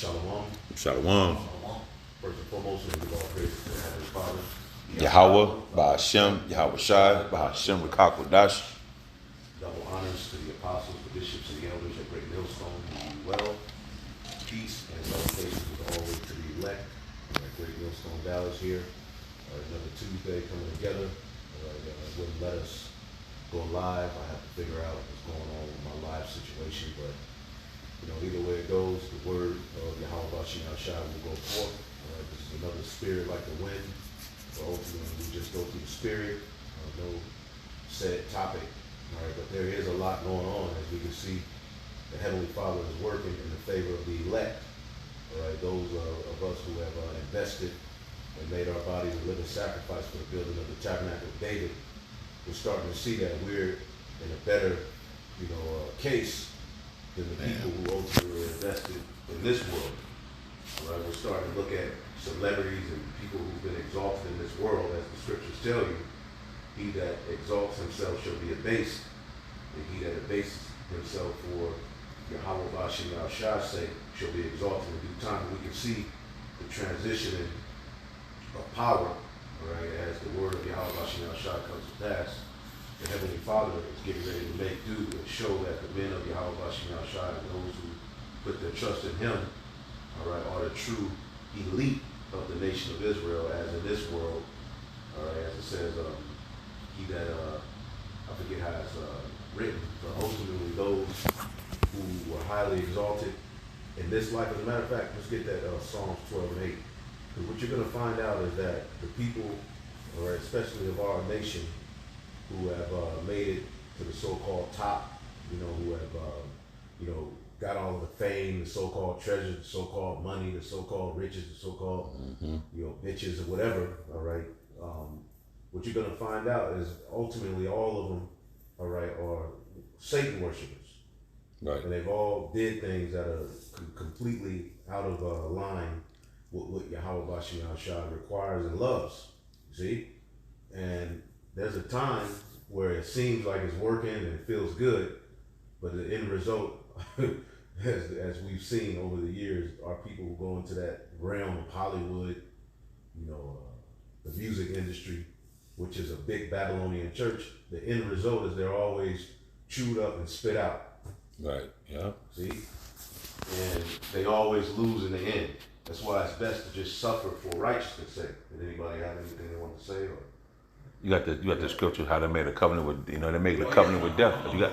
Shalom. Shalom. First and foremost, we give all praise to the Heavenly Father. Yahweh, Ba'ashem, Yahweh Shai, Ba'ashem, Rikakwadash. Double honors to the apostles, the bishops, and the elders at Great Millstone who do well. Peace and salutations as always to the elect at Great Millstone Dallas here. Another Tuesday coming together. Wouldn't let us go live. I have to figure out what's going on with my live situation, but either way it goes, the word of Yahweh Bashim Shai will go forth. This is another spirit like the wind. So ultimately we just go through the spirit. No set topic. All right, but there is a lot going on. As we can see, the Heavenly Father is working in the favor of the elect. All right, those of us who have invested and made our bodies a living sacrifice for the building of the Tabernacle of David, we're starting to see that we're in a better, case than the people who ultimately invested in this world. All right, we're starting to look at celebrities and people who've been exalted in this world, as the scriptures tell you. He that exalts himself shall be abased, and he that abases himself for Yahweh Bashim Shai's sake shall be exalted in due time. We can see the transitioning of power, all right, as the word of Yahweh Bashim Shai comes to pass. The Heavenly Father is getting ready to make do and show that the men of Yahweh Bashim Shai and those who put their trust in him, all right, are the true elite of the nation of Israel, as in this world, all right, as it says, he that, I forget how it's written, but ultimately those who were highly exalted in this life. As a matter of fact, let's get that Psalms 12 and 8. Because what you're going to find out is that the people, all right, especially of our nation, who have made it to the so-called top, who have, got all of the fame, the so-called treasure, the so-called money, the so-called riches, the so-called, bitches or whatever, all right. What you're going to find out is ultimately all of them, all right, are Satan worshipers. Right. And they've all did things that are completely out of line with what Yahweh Bashim Shai requires and loves. See? And there's a time where it seems like it's working and it feels good, but the end result, as we've seen over the years, are people who go into that realm of Hollywood, the music industry, which is a big Babylonian church. The end result is they're always chewed up and spit out. Right, yeah. See? And they always lose in the end. That's why it's best to just suffer for righteousness' sake. Did anybody have anything they want to say? Or? You got the scripture how they made a covenant with, they made a covenant with death. You got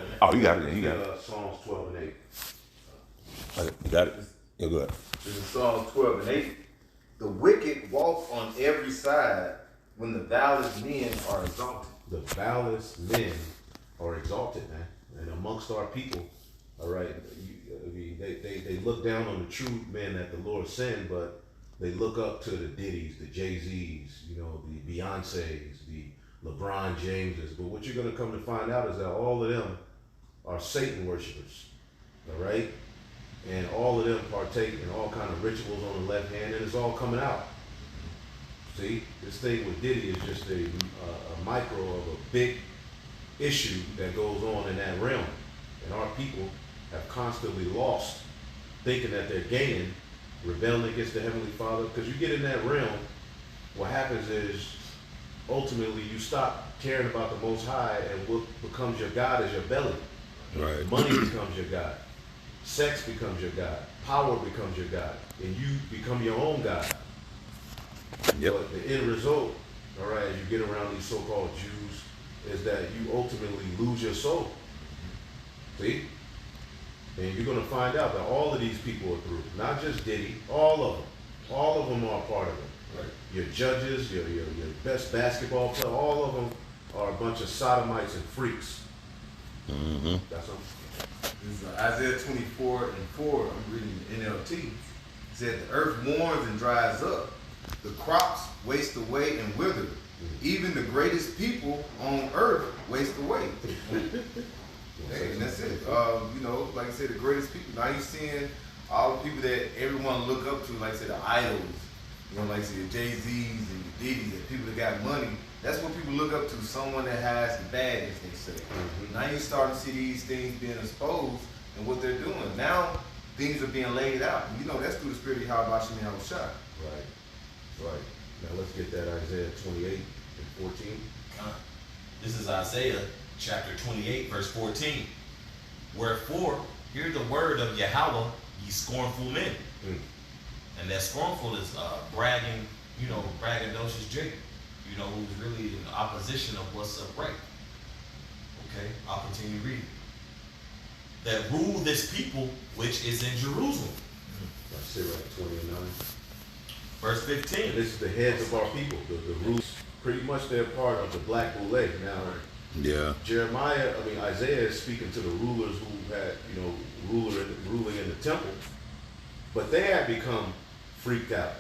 it. You got it. Psalms 12 and 8. You got it? Yeah, go ahead. This is Psalms 12 and 8. The wicked walk on every side when the valid men are exalted. The valid men are exalted, man. And amongst our people, all right, they look down on the true men that the Lord sent, but they look up to the Diddy's, the Jay-Z's, the Beyonce's, the LeBron James's. But what you're going to come to find out is that all of them are Satan worshipers, all right? And all of them partake in all kind of rituals on the left hand, and it's all coming out. See, this thing with Diddy is just a micro of a big issue that goes on in that realm. And our people have constantly lost, thinking that they're gaining, rebelling against the Heavenly Father. Because you get in that realm, what happens is ultimately you stop caring about the Most High, and what becomes your God is your belly. Right. Money becomes your God. Sex becomes your God. Power becomes your God. And you become your own God. Yep. But the end result, all right, as you get around these so-called Jews, is that you ultimately lose your soul. See? And you're going to find out that all of these people are through. Not just Diddy, all of them. All of them are part of it. Right. Your judges, your best basketball player, all of them are a bunch of sodomites and freaks. Mm-hmm. That's them. This is Isaiah 24 and 4. I'm reading the NLT. It said, the earth mourns and dries up. The crops waste away and wither. Even the greatest people on earth waste away. Hey, and that's it. Like I said, the greatest people. Now you're seeing all the people that everyone look up to, like I said, the idols. Like I said, the Jay-Z's and the Diddy's, and people that got money. That's what people look up to, someone that has the bag, as they say. Now you're starting to see these things being exposed and what they're doing. Now things are being laid out. And you know that's through the spirit of Yahweh Shem Shai. Right. Now let's get that Isaiah 28 and 14. This is Isaiah chapter 28, verse 14. Wherefore, hear the word of Yahweh, ye scornful men. And that scornful is bragging, braggadocious Jacob, who's really in opposition of what's upright. Okay, I'll continue reading. That rule this people which is in Jerusalem. That's Sirach 20 and 9. Verse 15. And this is the heads of our people, the rulers. Pretty much they're part of the Black Boule. Now, Yeah. Isaiah is speaking to the rulers who had, ruling in the temple, but they had become freaked out.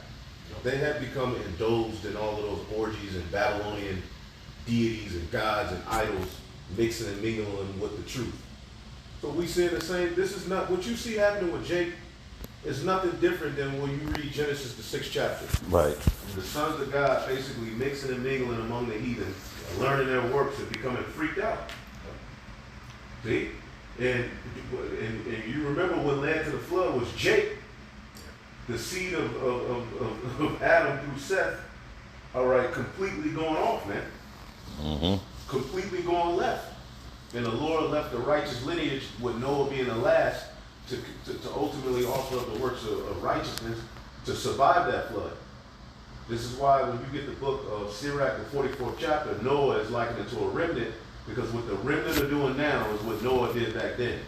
They had become indulged in all of those orgies and Babylonian deities and gods and idols mixing and mingling with the truth. So we see the same. This is not what you see happening with Jake. Is nothing different than when you read Genesis, the 6th chapter. Right. The sons of God basically mixing and mingling among the heathen, learning their works and becoming freaked out. See? And you remember what led to the flood was Jake, the seed of Adam through Seth, completely going off, man. Mm-hmm. Completely going left. And the Lord left the righteous lineage with Noah being the last to ultimately offer up the works of righteousness to survive that flood. This is why when you get the book of Sirach, the 44th chapter, Noah is likened it to a remnant, because what the remnant are doing now is what Noah did back then.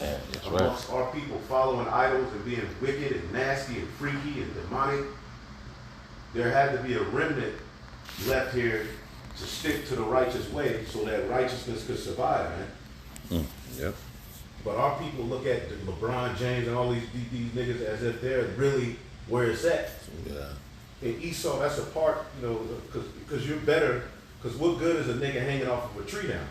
Yeah, that's Amongst right. our people following idols and being wicked and nasty and freaky and demonic, there had to be a remnant left here to stick to the righteous way so that righteousness could survive, man. Yep. But our people look at LeBron James and all these niggas as if they're really where it's at. Yeah. And Esau, that's a part, because you're better, because what good is a nigga hanging off of a tree now?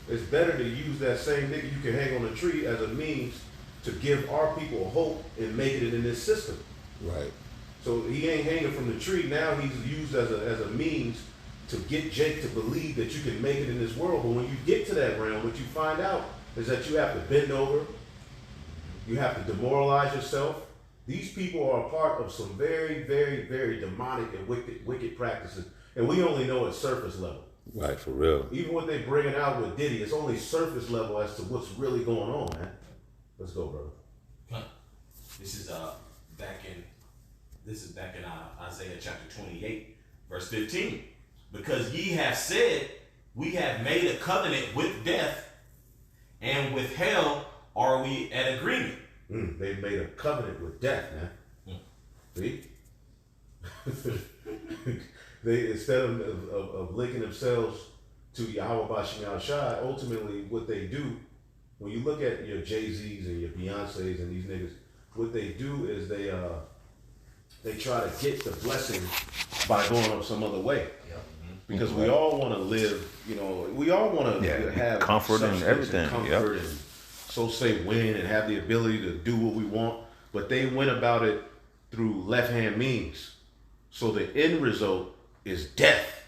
It's better to use that same nigga you can hang on a tree as a means to give our people hope and making it in this system. Right. So he ain't hanging from the tree. Now he's used as a means to get Jake to believe that you can make it in this world. But when you get to that realm, what you find out is that you have to bend over. You have to demoralize yourself. These people are a part of some very, very, very demonic and wicked practices. And we only know at surface level. Right, for real. Even what they bringing out with Diddy, it's only surface level as to what's really going on, man. Let's go, brother. This is back in Isaiah chapter 28, verse 15. Because ye have said, we have made a covenant with death, and with hell are we at agreement. They made a covenant with death, man. See? They, instead of linking themselves to Yahweh Bashim Shai, ultimately what they do, when you look at your Jay-Z's and your Beyoncé's and these niggas, what they do is they try to get the blessing by going up some other way. Because we all want to live, we all want to have comfort and everything. Comfort and so say win and have the ability to do what we want. But they went about it through left-hand means. So the end result is death.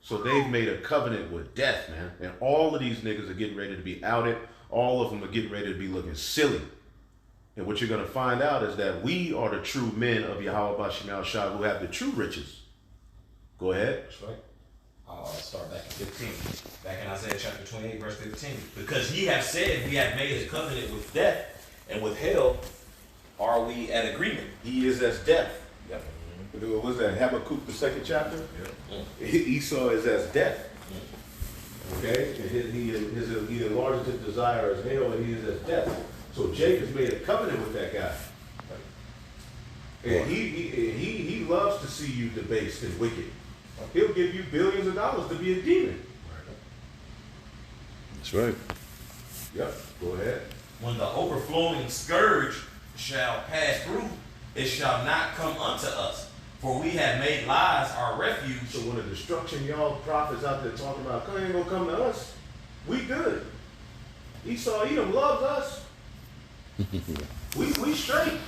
So they've made a covenant with death, man. And all of these niggas are getting ready to be outed. All of them are getting ready to be looking silly. And what you're going to find out is that we are the true men of Yahweh Bashim Shai who have the true riches. Go ahead. That's right. I'll start back in 15. Back in Isaiah chapter 28, verse 15. Because ye have said, we have made a covenant with death, and with hell are we at agreement. He is as death. Yep. What was that? Habakkuk, the 2nd chapter? Yep. Esau is as death. Okay? And he enlarges his desire as hell, and he is as death. So Jacob made a covenant with that guy. And he loves to see you debased and wicked. He'll give you billions of dollars to be a demon. That's right. Yep. Go ahead. When the overflowing scourge shall pass through, it shall not come unto us. For we have made lies our refuge. So when the destruction y'all prophets out there talking about ain't gonna come to us, we good. Esau Edom loves us. we straight.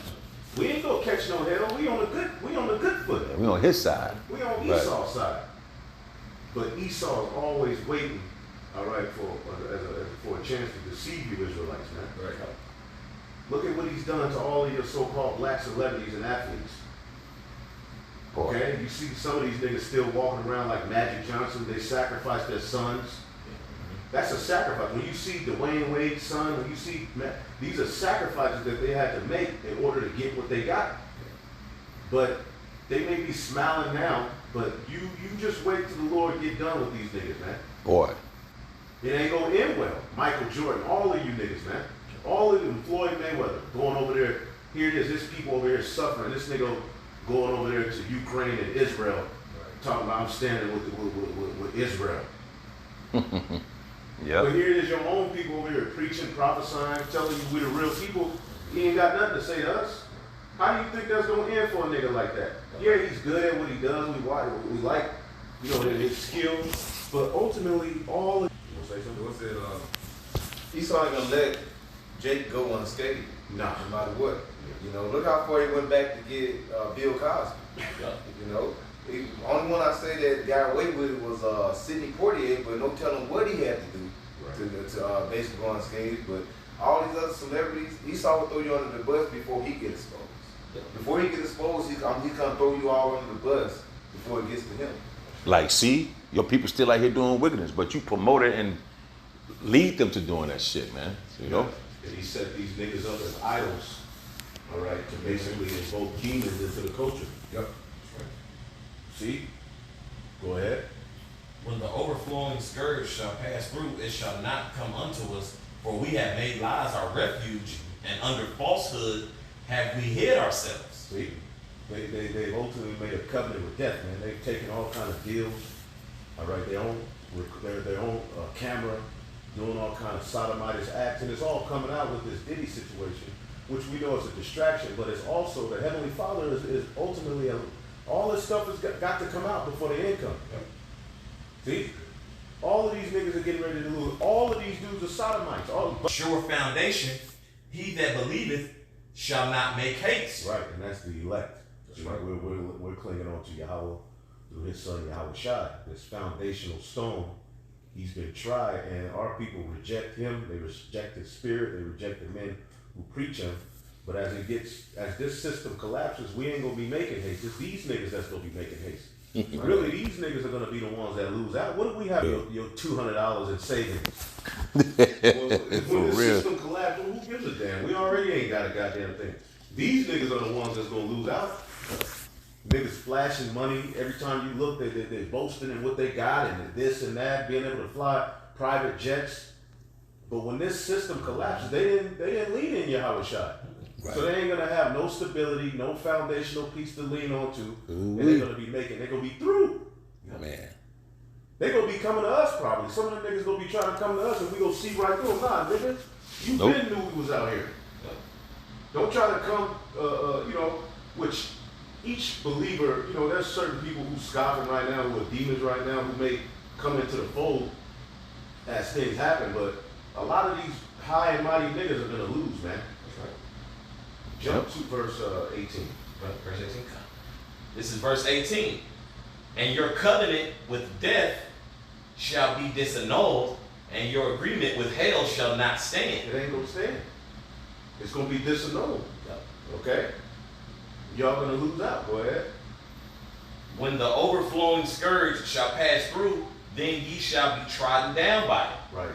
We ain't gonna catch no hell. We on the good foot. We on his side. We on Right. Esau's side. But Esau is always waiting, for a chance to deceive you Israelites, man. Right. Look at what he he's done to all of your so-called black celebrities and athletes. Boy. Okay, you see some of these niggas still walking around like Magic Johnson. They sacrifice their sons. That's a sacrifice. When you see Dwayne Wade's son, when you see, these are sacrifices that they had to make in order to get what they got. But they may be smiling now, but you just wait till the Lord get done with these niggas, man. Boy. It ain't gonna end well. Michael Jordan, all of you niggas, man. All of them, Floyd Mayweather, going over there. Here it is, this people over here suffering. This nigga going over there to Ukraine and Israel, talking about I'm standing with Israel. Yep. But here it is, your own people over here preaching, prophesying, telling you we're the real people. He ain't got nothing to say to us. How do you think that's gonna end for a nigga like that? Yeah, he's good at what he does. We like, you know, his skills. But ultimately, all of you wanna say something? What's it? He's not gonna let Jake go unscathed. Nah. No matter what. You know, look how far he went back to get Bill Cosby. You know, the only one I say that got away with it was Sidney Poitier, but no telling what he had to do to basically go unscathed. But all these other celebrities, Esau will throw you under the bus before he gets exposed. Before he gets exposed, he's gonna throw you all under the bus before it gets to him. Like, see, your people still out here doing wickedness, but you promote it and lead them to doing that shit, man. You know? And he set these niggas up as idols, all right, to basically invoke demons into the culture. Yep. See? Go ahead. When the overflowing scourge shall pass through, it shall not come unto us, for we have made lies our refuge, and under falsehood have we hid ourselves. See? They've ultimately made a covenant with death, man. They've taken all kind of deals, all right, their own camera, doing all kind of sodomized acts, and it's all coming out with this Diddy situation, which we know is a distraction, but it's also the Heavenly Father is ultimately, all this stuff has got to come out before the end comes. Yep. See? All of these niggas are getting ready to lose. All of these dudes are sodomites. Sure foundation, he that believeth shall not make haste. Right, and that's the elect. That's right. We're clinging on to Yahweh through his son Yahweh Shai, this foundational stone. He's been tried, and our people reject him. They reject his spirit. They reject the men who preach him. But as this system collapses, we ain't gonna be making haste. It's these niggas that's gonna be making haste. Really, these niggas are gonna be the ones that lose out. What do we have your $200 in savings? When the system collapses, who gives a damn? We already ain't got a goddamn thing. These niggas are the ones that's gonna lose out. Niggas flashing money every time you look. They're boasting in what they got and this and that, being able to fly private jets. But when this system collapses, they didn't lean in Yahweh Shai. Right. So they ain't gonna have no stability, no foundational piece to lean on to, and they're gonna be through. Man. They gonna be coming to us probably. Some of them niggas gonna be trying to come to us, and we gonna see right through them. Nah, nigga, you been knew we was out here. Don't try to come, you know, which each believer, you know, there's certain people who scoffing right now, who are demons right now, who may come into the fold as things happen, but a lot of these high and mighty niggas are gonna lose, man. That's right. Jump to verse 18. Verse 18. This is verse 18. And your covenant with death shall be disannulled, and your agreement with hell shall not stand. It ain't gonna stand. It's gonna be disannulled. Okay? Y'all gonna lose out. Go ahead. When the overflowing scourge shall pass through, then ye shall be trodden down by it. Right.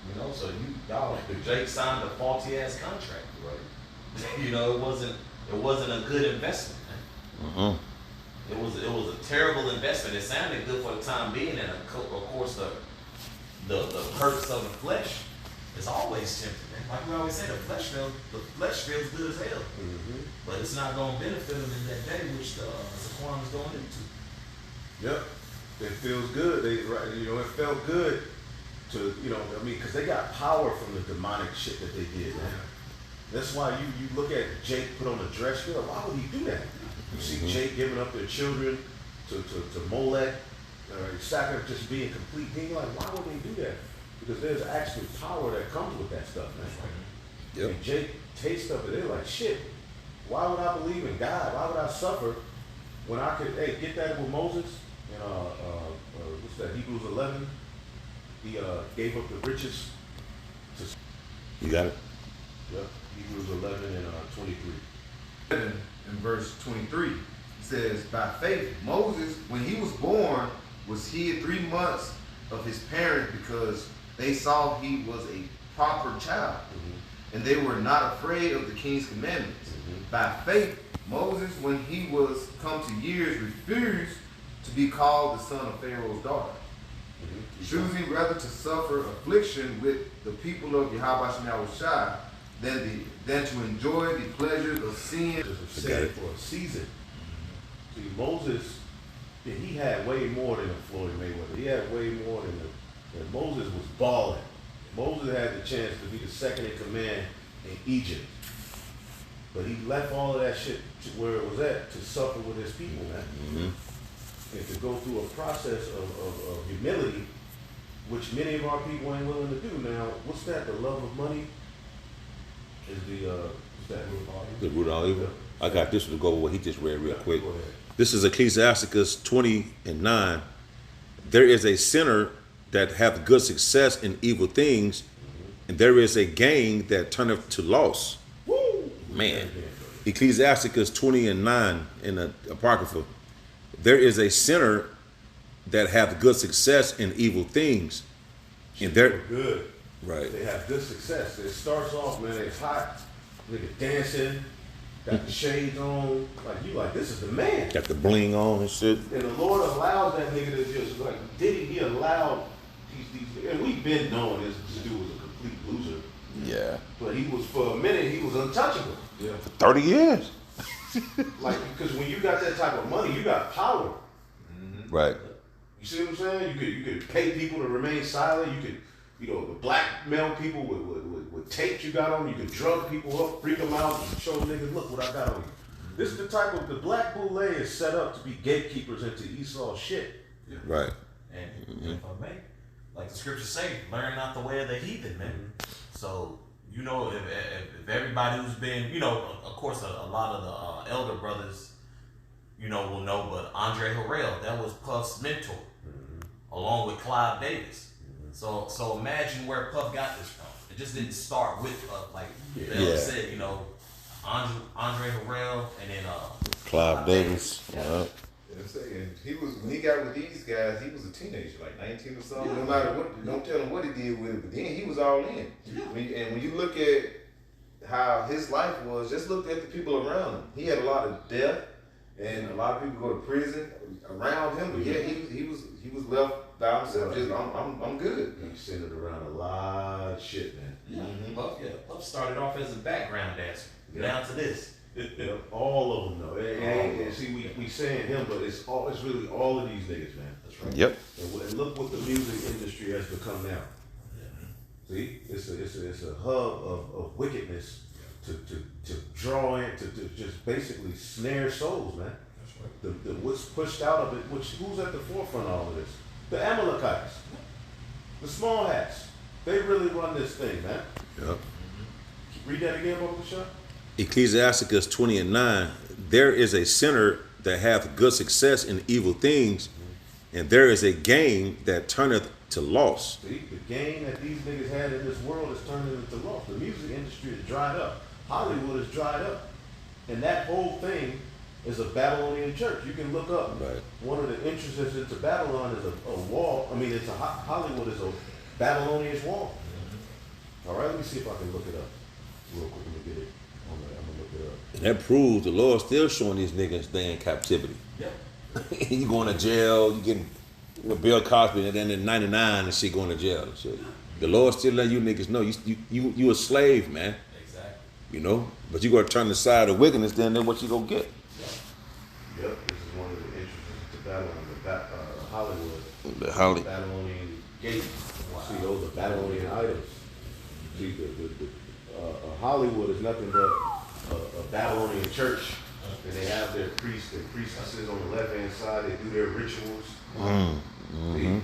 You know, so y'all, Jake signed a faulty ass contract. Right. You know, it wasn't a good investment, man. Mm-hmm. It was a terrible investment. It sounded good for the time being, and of course the hurts of the flesh is always tempting, man. Like we always say, the flesh feels good as hell, but it's not going to benefit them in that day, which the Zaquan is going into. Yep. It feels good. It felt good to, you know, I mean, because they got power from the demonic shit that they did, man. That's why you look at Jake put on a dress. You're like, why would he do that? You see Jake giving up their children to Molech, Sacker just being complete. You're like, why would they do that? Because there's actually power that comes with that stuff, man. Yep. And Jake tastes of it. They're like, shit, why would I believe in God? Why would I suffer when I could, get that with Moses in, what's that, Hebrews 11? He gave up the riches to... You got it? Yep. He Hebrews 11 and 23. In verse 23, it says, by faith, Moses, when he was born, was hid 3 months of his parents because they saw he was a proper child, and they were not afraid of the king's commandments. By faith, Moses, when he was come to years, refused to be called the son of Pharaoh's daughter, choosing rather to suffer affliction with the people of Yahweh Shai than to enjoy the pleasures of sin. Set for a season. See, Moses, he had way more than a Floyd Mayweather. He had way more than Moses was balling. Moses had the chance to be the second in command in Egypt. But he left all of that shit to where it was at to suffer with his people, man. And to go through a process of humility, which many of our people ain't willing to do. Now, what's that? The love of money is what's that? The root of all evil. I got this to go over what he just read real quick. Go ahead. This is Ecclesiasticus 20:9. There is a sinner that hath good success in evil things, and there is a gain that turneth to loss. Woo! Man. Ecclesiasticus 20:9 in the Apocrypha. There is a sinner that hath good success in evil things, and there Good. right. They have good success. It starts off, man, it's hot. Nigga dancing, got the shades on. Like, you like, this is the man. Got the bling on and shit. And the Lord allows that nigga to just, like, he allowed these, and we've been knowing this dude was a complete loser. Yeah. But he was, for a minute, he was untouchable. Yeah. 30 years. Like, because when you got that type of money, you got power. Right. You see what I'm saying? You could pay people to remain silent. You could, blackmail people with tapes you got on. You could drug people up, freak them out, and show niggas, look what I got on you. This is the type of, the black boule is set up to be gatekeepers into Esau's shit. Yeah. Right. And if I may, like the scriptures say, learn not the way of the heathen, man. So, if everybody who's been, of course, a lot of the elder brothers, will know, but Andre Harrell, that was Puff's mentor, along with Clive Davis. So imagine where Puff got this from. It just didn't start with Puff, like Bill said, Andre Harrell and then Clive Davis. Yeah. I'm saying, when he got with these guys, he was a teenager, like 19 or something. No matter what, don't tell him what he did with it, but then he was all in. Yeah. When you look at how his life was, just look at the people around him. He had a lot of death, and a lot of people go to prison around him. But yeah, he was left by himself. Just I'm good. He centered around a lot of shit, man. Yeah. Puff started off as a background dancer, down to this. All of them though. And see, we saying him, but it's really all of these niggas, man. That's right. Yep. And look what the music industry has become now. See, it's a hub of wickedness to draw in, to just basically snare souls, man. That's right. What's pushed out of it, who's at the forefront of all of this? The Amalekites, the small hats. They really run this thing, man. Yep. Read that again, Baba Shah. Ecclesiasticus 20:9. There is a sinner that hath good success in evil things, and there is a gain that turneth to loss. See, the gain that these niggas had in this world is turning into loss. The music industry is dried up. Hollywood is dried up. And that whole thing is a Babylonian church. You can look up. Right. One of the entrances into Babylon is a wall. I mean, Hollywood is a Babylonian wall. All right, let me see if I can look it up real quick. Let me get it. I'm gonna look it up. And that proves the Lord's still showing these niggas they in captivity. Yep. You going to jail, you getting Bill Cosby, and then in 99 and shit going to jail and shit. The Lord still letting you niggas know you a slave, man. Exactly. But you gotta turn the side of wickedness, then what you gonna get? Yep, this is one of the entrances to Babylon, Hollywood. The Holly. Babylonian gate. See, those are Babylonian items. See, Hollywood is nothing but a Babylonian church, and they have their priests and priestesses on the left-hand side. They do their rituals. See?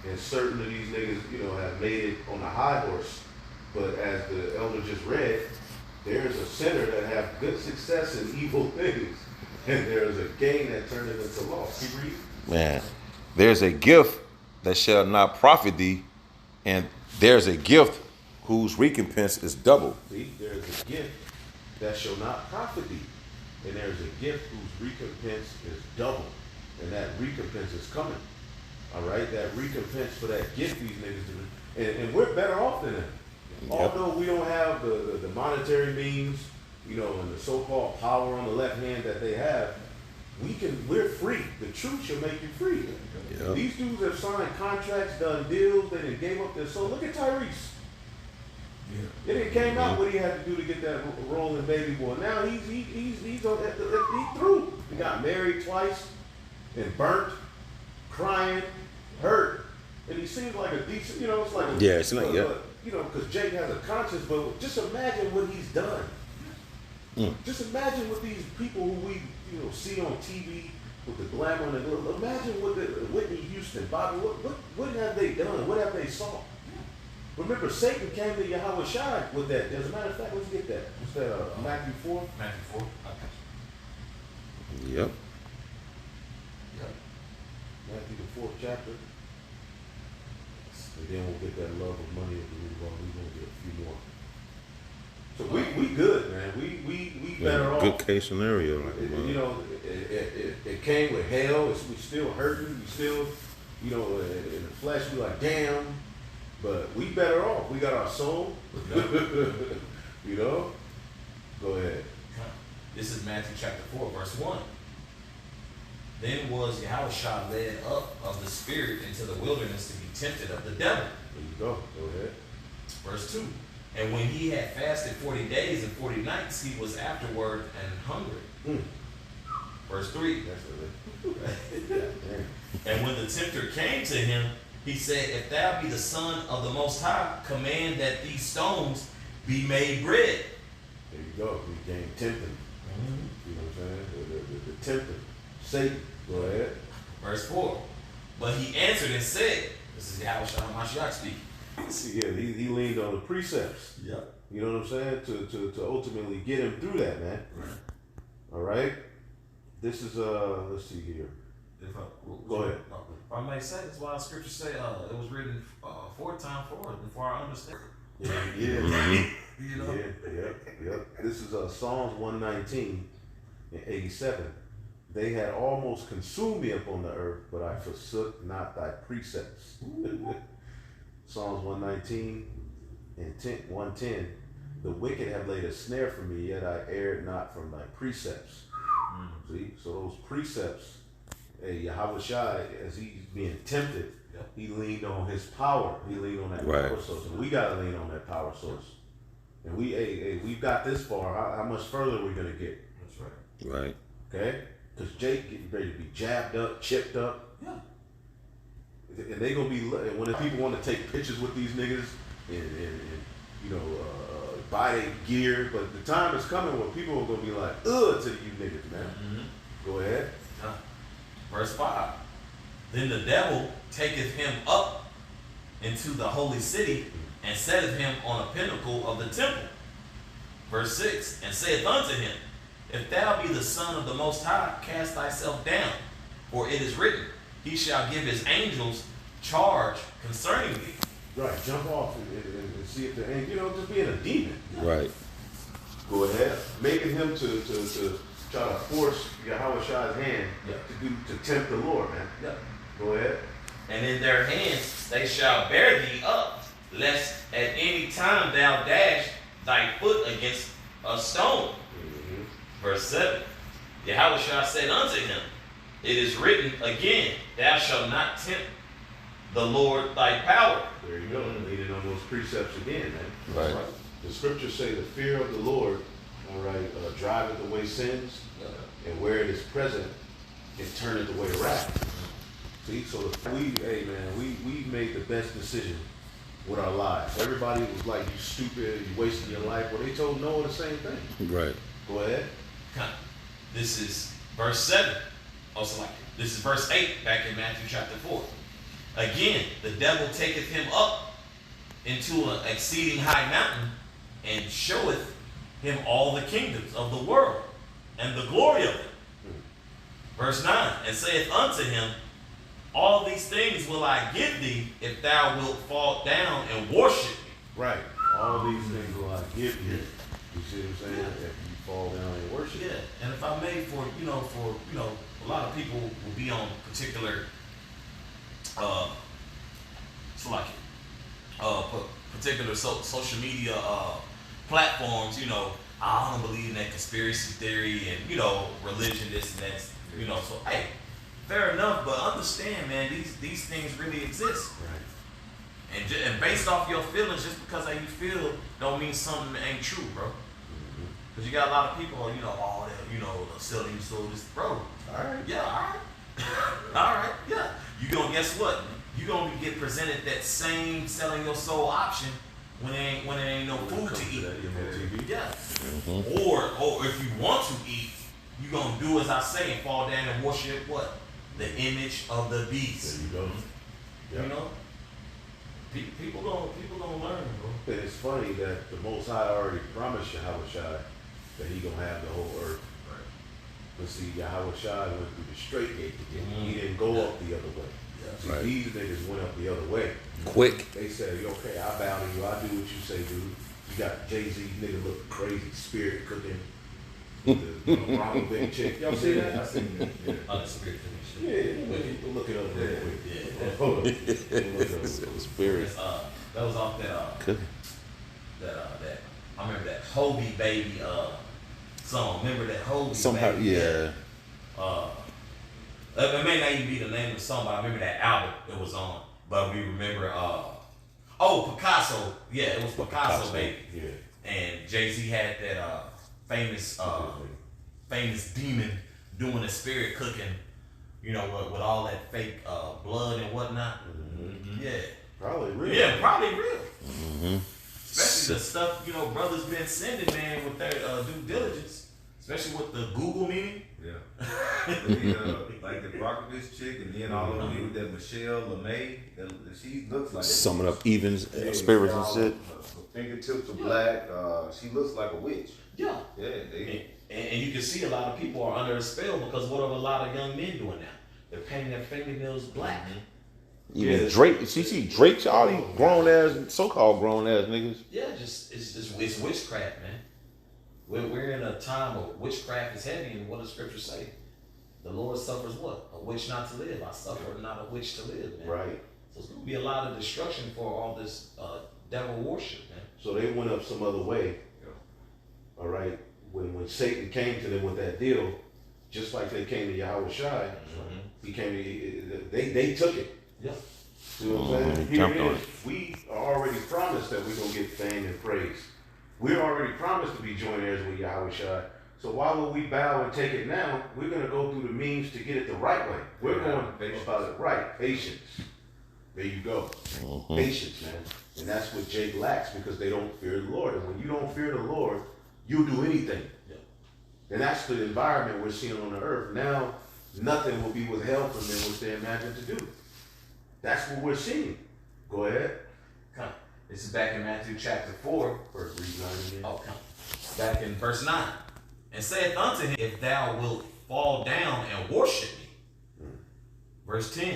And certain of these niggas, have made it on the high horse. But as the elder just read, there is a sinner that have good success in evil things, and there is a gain that turneth into loss. Keep reading. Man, there's a gift that shall not profit thee, and there's a gift whose recompense is double. See, there is a gift that shall not profit thee, and there is a gift whose recompense is double, and that recompense is coming. All right, that recompense for that gift these niggas do, and we're better off than them. Yep. Although we don't have the monetary means, you know, and the so-called power on the left hand that they have, we're free. The truth shall make you free. Yep. These dudes have signed contracts, done deals, they done gave up their soul. Look at Tyrese. It didn't came out what he had to do to get that rolling baby boy. Now he's through. He got married twice and burnt, crying, hurt, and he seems like a decent, you know, it's like Yeah, it's like, yeah. you know, because Jake has a conscience, but just imagine what he's done. Just imagine what these people who we, you know, see on TV with the glamour and the, imagine what the Whitney Houston, Bobby, what have they done? What have they saw? Remember, Satan came to Yahweh Shai with that. As a matter of fact, let's get that. What's that? Matthew 4? Matthew 4. Okay. Yep. Yep. Matthew the 4th chapter. And then we'll get that love of money if we move on. We're gonna get a few more. So we good, man. We better off. Good case scenario. Like, You know, it came with hell. We still hurting. We still, you know, in the flesh, we like, damn. But we better off. We got our soul. You know? Go ahead. This is Matthew chapter 4, verse 1. Then was Yahushua led up of the Spirit into the wilderness to be tempted of the devil. There you go. Go ahead. Verse 2. And when he had fasted 40 days and 40 nights, he was afterward and hungry. Verse 3. That's it. And when the tempter came to him, he said, if thou be the Son of the Most High, command that these stones be made bread. There you go. We came tempting. You know what I'm saying? The tempter. Satan. Go ahead. Verse 4. But he answered and said, this is Yahushua HaMashiach speaking. See, yeah, he leaned on the precepts. Yep. You know what I'm saying? To ultimately get him through that, man. Right. All right. This is let's see here. Go ahead. If I may say, that's why the scriptures say it was written 4 times forward before I understand. Yeah. You know? Yeah. This is Psalms 119 and 87. They had almost consumed me upon the earth, but I forsook not thy precepts. Psalms 119 and 110. The wicked have laid a snare for me, yet I erred not from thy precepts. See, so those precepts, Yahweh Shai, as he's being tempted, he leaned on his power. He leaned on that power source, and we gotta lean on that power source. And we've got this far. How much further are we gonna get? That's right. Right. Okay, because Jake getting ready to be jabbed up, chipped up. Yeah. And they gonna be when the people want to take pictures with these niggas and you know buy their gear, but the time is coming where people are gonna be like, ugh, to you niggas, man. Go ahead. Verse 5. Then the devil taketh him up into the holy city and setteth him on a pinnacle of the temple. Verse 6. And saith unto him, if thou be the Son of the Most High, cast thyself down, for it is written, he shall give his angels charge concerning thee. Right, jump off and see if and you know, just being a demon. Right. Go ahead, making him to try to force Yahweh Shai's hand to tempt the Lord, man. Yep. Go ahead. And in their hands they shall bear thee up, lest at any time thou dash thy foot against a stone. Verse 7. Yahushua said unto him, it is written again, thou shalt not tempt the Lord thy power. There you go, leaning on those precepts again, man. Right. The scriptures say the fear of the Lord, all right, driveth away sins, and where it is present, it turneth away wrath. See, so we made the best decision with our lives. Everybody was like, you stupid, you wasting your life. Well, they told Noah the same thing. Right. Go ahead. This is verse 7. Also like this is verse 8 back in Matthew chapter 4. Again, the devil taketh him up into an exceeding high mountain and showeth him all the kingdoms of the world and the glory of them. Verse 9, and saith unto him, all these things will I give thee if thou wilt fall down and worship me. Right. All these things will I give you. You see what I'm saying? If you fall down and worship. Yeah, and if I may, for a lot of people will be on particular, particular social media platforms. I don't believe in that conspiracy theory and religion, this and that. So hey, fair enough, but understand, man, these things really exist. Right. And based off your feelings, just because how you feel, don't mean something ain't true, bro. Because you got a lot of people, all that, selling you so this, bro. All right. Yeah, all right. All right, yeah. You gonna guess what? You gonna get presented that same selling your soul option when it ain't no When it food comes to eat. that MOTV. Yeah. Or if you want to eat, you gonna do as I say and fall down and worship what? The image of the beast. There you go. Yeah. You know? People gonna learn, bro. And it's funny that the Most High already promised Yahushua that he gonna have the whole earth. Right. But see, Yahushua went through the straight gate to get it. He Mhm. didn't go Yeah. up the other way. Yeah. See, Right. these niggas went up the other way. Quick. They said, okay, I bow to you. I do what you say, dude. You got Jay-Z nigga looking crazy, spirit cooking. The Ronald Big chick. Y'all see that? I seen that. Yeah. Unexpected Yeah, shit. look it up real quick. Yeah. Hold up. Look it up. Spirit. That was off that Cooking. that I remember that Hobie Baby song. Remember that Hobie Somehow, Baby? yeah. It may not even be the name of the song, but I remember that album it was on. But we remember Picasso. Yeah, it was Picasso Baby. Yeah. And Jay-Z had that famous demon doing the spirit cooking, with all that fake blood and whatnot. Mm-hmm. Yeah. Probably real. Yeah, probably real. Mm-hmm. Especially the stuff, brothers been sending, man, with their due diligence. Especially with the Google meeting. Yeah. Like the Brockovich chick, and then all of them with that Michelle LeMay. She looks like Summing up evens, Yeah, spirits and all shit. Her fingertips are black. She looks like a witch. Yeah. Yeah, And you can see a lot of people are under a spell because what are a lot of young men doing now? They're painting their fingernails black. Even Drake, see Drake, all these grown ass, so-called grown ass niggas. Yeah, it's witchcraft, man. We're in a time of witchcraft is heavy, and what does Scripture say? The Lord suffers what? A witch not to live. I suffer not a witch to live, man. Right. So it's gonna be a lot of destruction for all this devil worship, man. So they went up some other way. Yeah. All right. When Satan came to them with that deal, just like they came to Yahushua, he came to, they took it. Yeah. See what I'm saying? He Here jumped it on is. We are already promised that we're going to get fame and praise. We're already promised to be joint heirs with Yahushua. So why would we bow and take it now? We're going to go through the means to get it the right way. We're going about it right. Patience. There you go. Patience, man. And that's what Jake lacks because they don't fear the Lord. And when you don't fear the Lord, you'll do anything. Yeah. And that's the environment we're seeing on the earth. Now, nothing will be withheld from them which they imagine to do. That's what we're seeing. Go ahead. Come. This is back in Matthew chapter 4. First read 9 again. Oh, come. Back in verse 9. And saith unto him, if thou wilt fall down and worship me. Verse 10.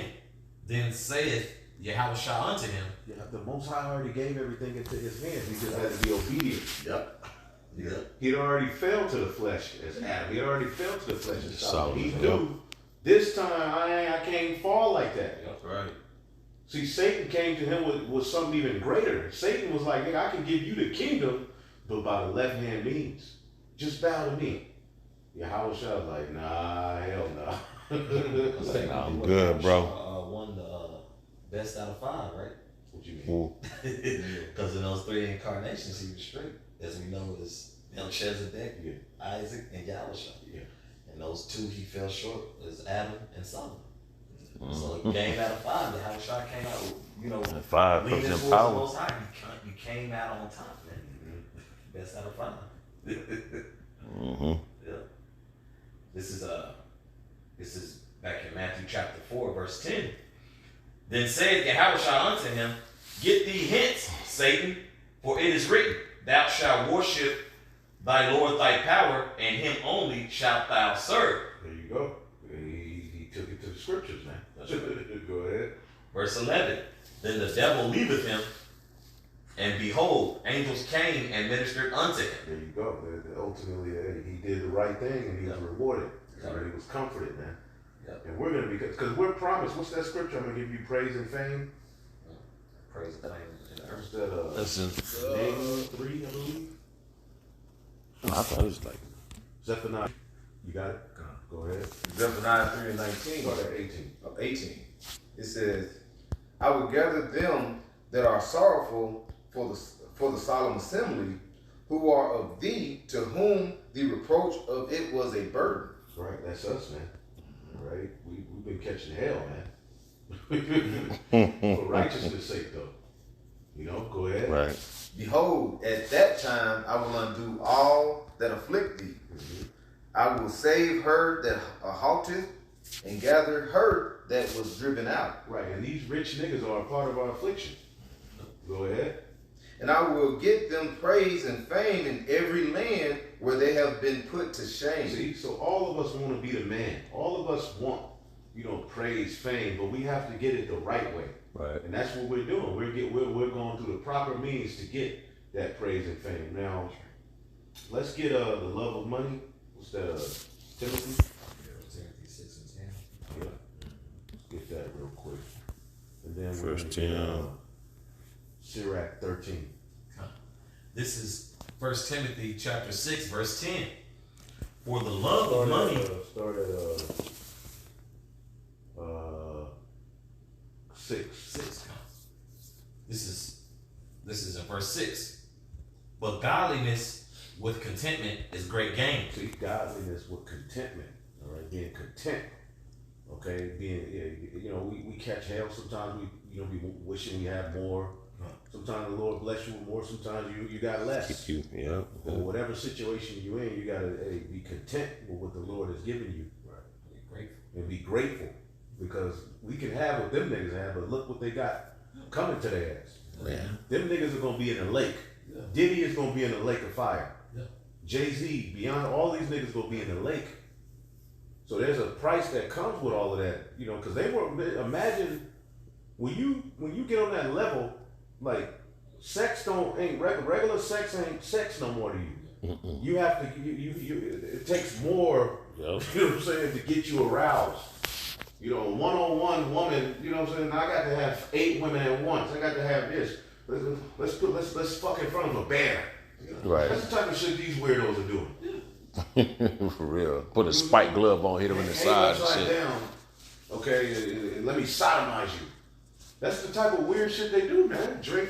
Then saith Yahushua unto him. Yeah, the Most High already gave everything into his hands. He just had to be obedient. Yep. Yeah. He'd already fell to the flesh as Adam. He already fell to the flesh as Solomon. He Solomon, knew this time I can't fall like that. Yep. Right. See, Satan came to him with something even greater. Satan was like, nigga, I can give you the kingdom, but by the left hand means. Just bow to me. Yahushua was like, nah, hell nah. I'm good, bro. Won the best out of 5, right? What you mean? Ooh. Because in those 3 incarnations, he was straight. As we know, is Melchizedek, Yeah. Isaac, and Yahushua. Yeah. And those 2 he fell short is Adam and Solomon. So game out of 5, Yahushua came out, And 5 leaning puts towards in the power. Most High. You came out on top, man. Best out of 5. Yeah. This is back in Matthew chapter 4, verse 10. Then said Yahushua unto him, get thee hence, Satan, for it is written, thou shalt worship thy Lord thy power, and him only shalt thou serve. There you go. He took it to the scriptures, man. Go ahead. Verse 11. Then the devil leaveth him, And behold, angels came and ministered unto him. There you go. Ultimately, he did the right thing and he was rewarded. Yep. He was comforted, man. Yep. And we're going to be, because we're promised, what's that scripture? I'm going to give you praise and fame. Praise and fame in the What's earth. that? Listen, Nahum 3, I believe. I thought it was like Zephaniah. You got it? Go ahead. Zephaniah 3 and 19. Start at 18. Of 18. It says, I will gather them that are sorrowful for the solemn assembly, who are of thee, to whom the reproach of it was a burden. Right, that's us, man. Right? We've been catching hell, man. For righteousness' sake, though. You know, go ahead. right. Behold, at that time I will undo all that afflict thee. I will save her that halteth, and gather her that was driven out. Right, and these rich niggas are a part of our affliction. Go ahead. And I will get them praise and fame in every land where they have been put to shame. See, so all of us want to be the man. All of us want, praise, fame, but we have to get it the right way. Right. And that's what we're doing. We're going through the proper means to get that praise and fame. Now, let's get the love of money. What's that? Timothy? Timothy 6 and 10. Yeah. Let's get that real quick. And then First we're going to 10. Sirach 13. This is 1 Timothy chapter 6, verse 10. For the love of money. Start at 6. 6. This is in verse 6. But godliness with contentment is great gain. See, godliness with contentment. All right, being content. Okay, we catch hell sometimes. We be wishing we had more. Sometimes the Lord bless you with more. Sometimes you got less. Keep you, yeah. But whatever situation you in, you gotta be content with what the Lord has given you. Right. Be grateful. And be grateful, because we can have what them niggas have, but look what they got coming to their ass. Man. Them niggas are gonna be in the lake. Yeah. Diddy is gonna be in the lake of fire. Yeah. Jay-Z, Beyonce, all these niggas gonna be in the lake. So there's a price that comes with all of that, because imagine when you get on that level, like sex ain't regular sex ain't sex no more to you. You have to it takes more, Yep. you know what I'm saying, to get you aroused. One-on-one woman, you know what I'm saying? I got to have 8 women at once. I got to have this. Let's fuck in front of a bear. Right. That's the type of shit these weirdos are doing. For real. Put a spike glove on, hit him in the Hang side and upside shit. down, okay, let me sodomize you. That's the type of weird shit they do, man. Drink,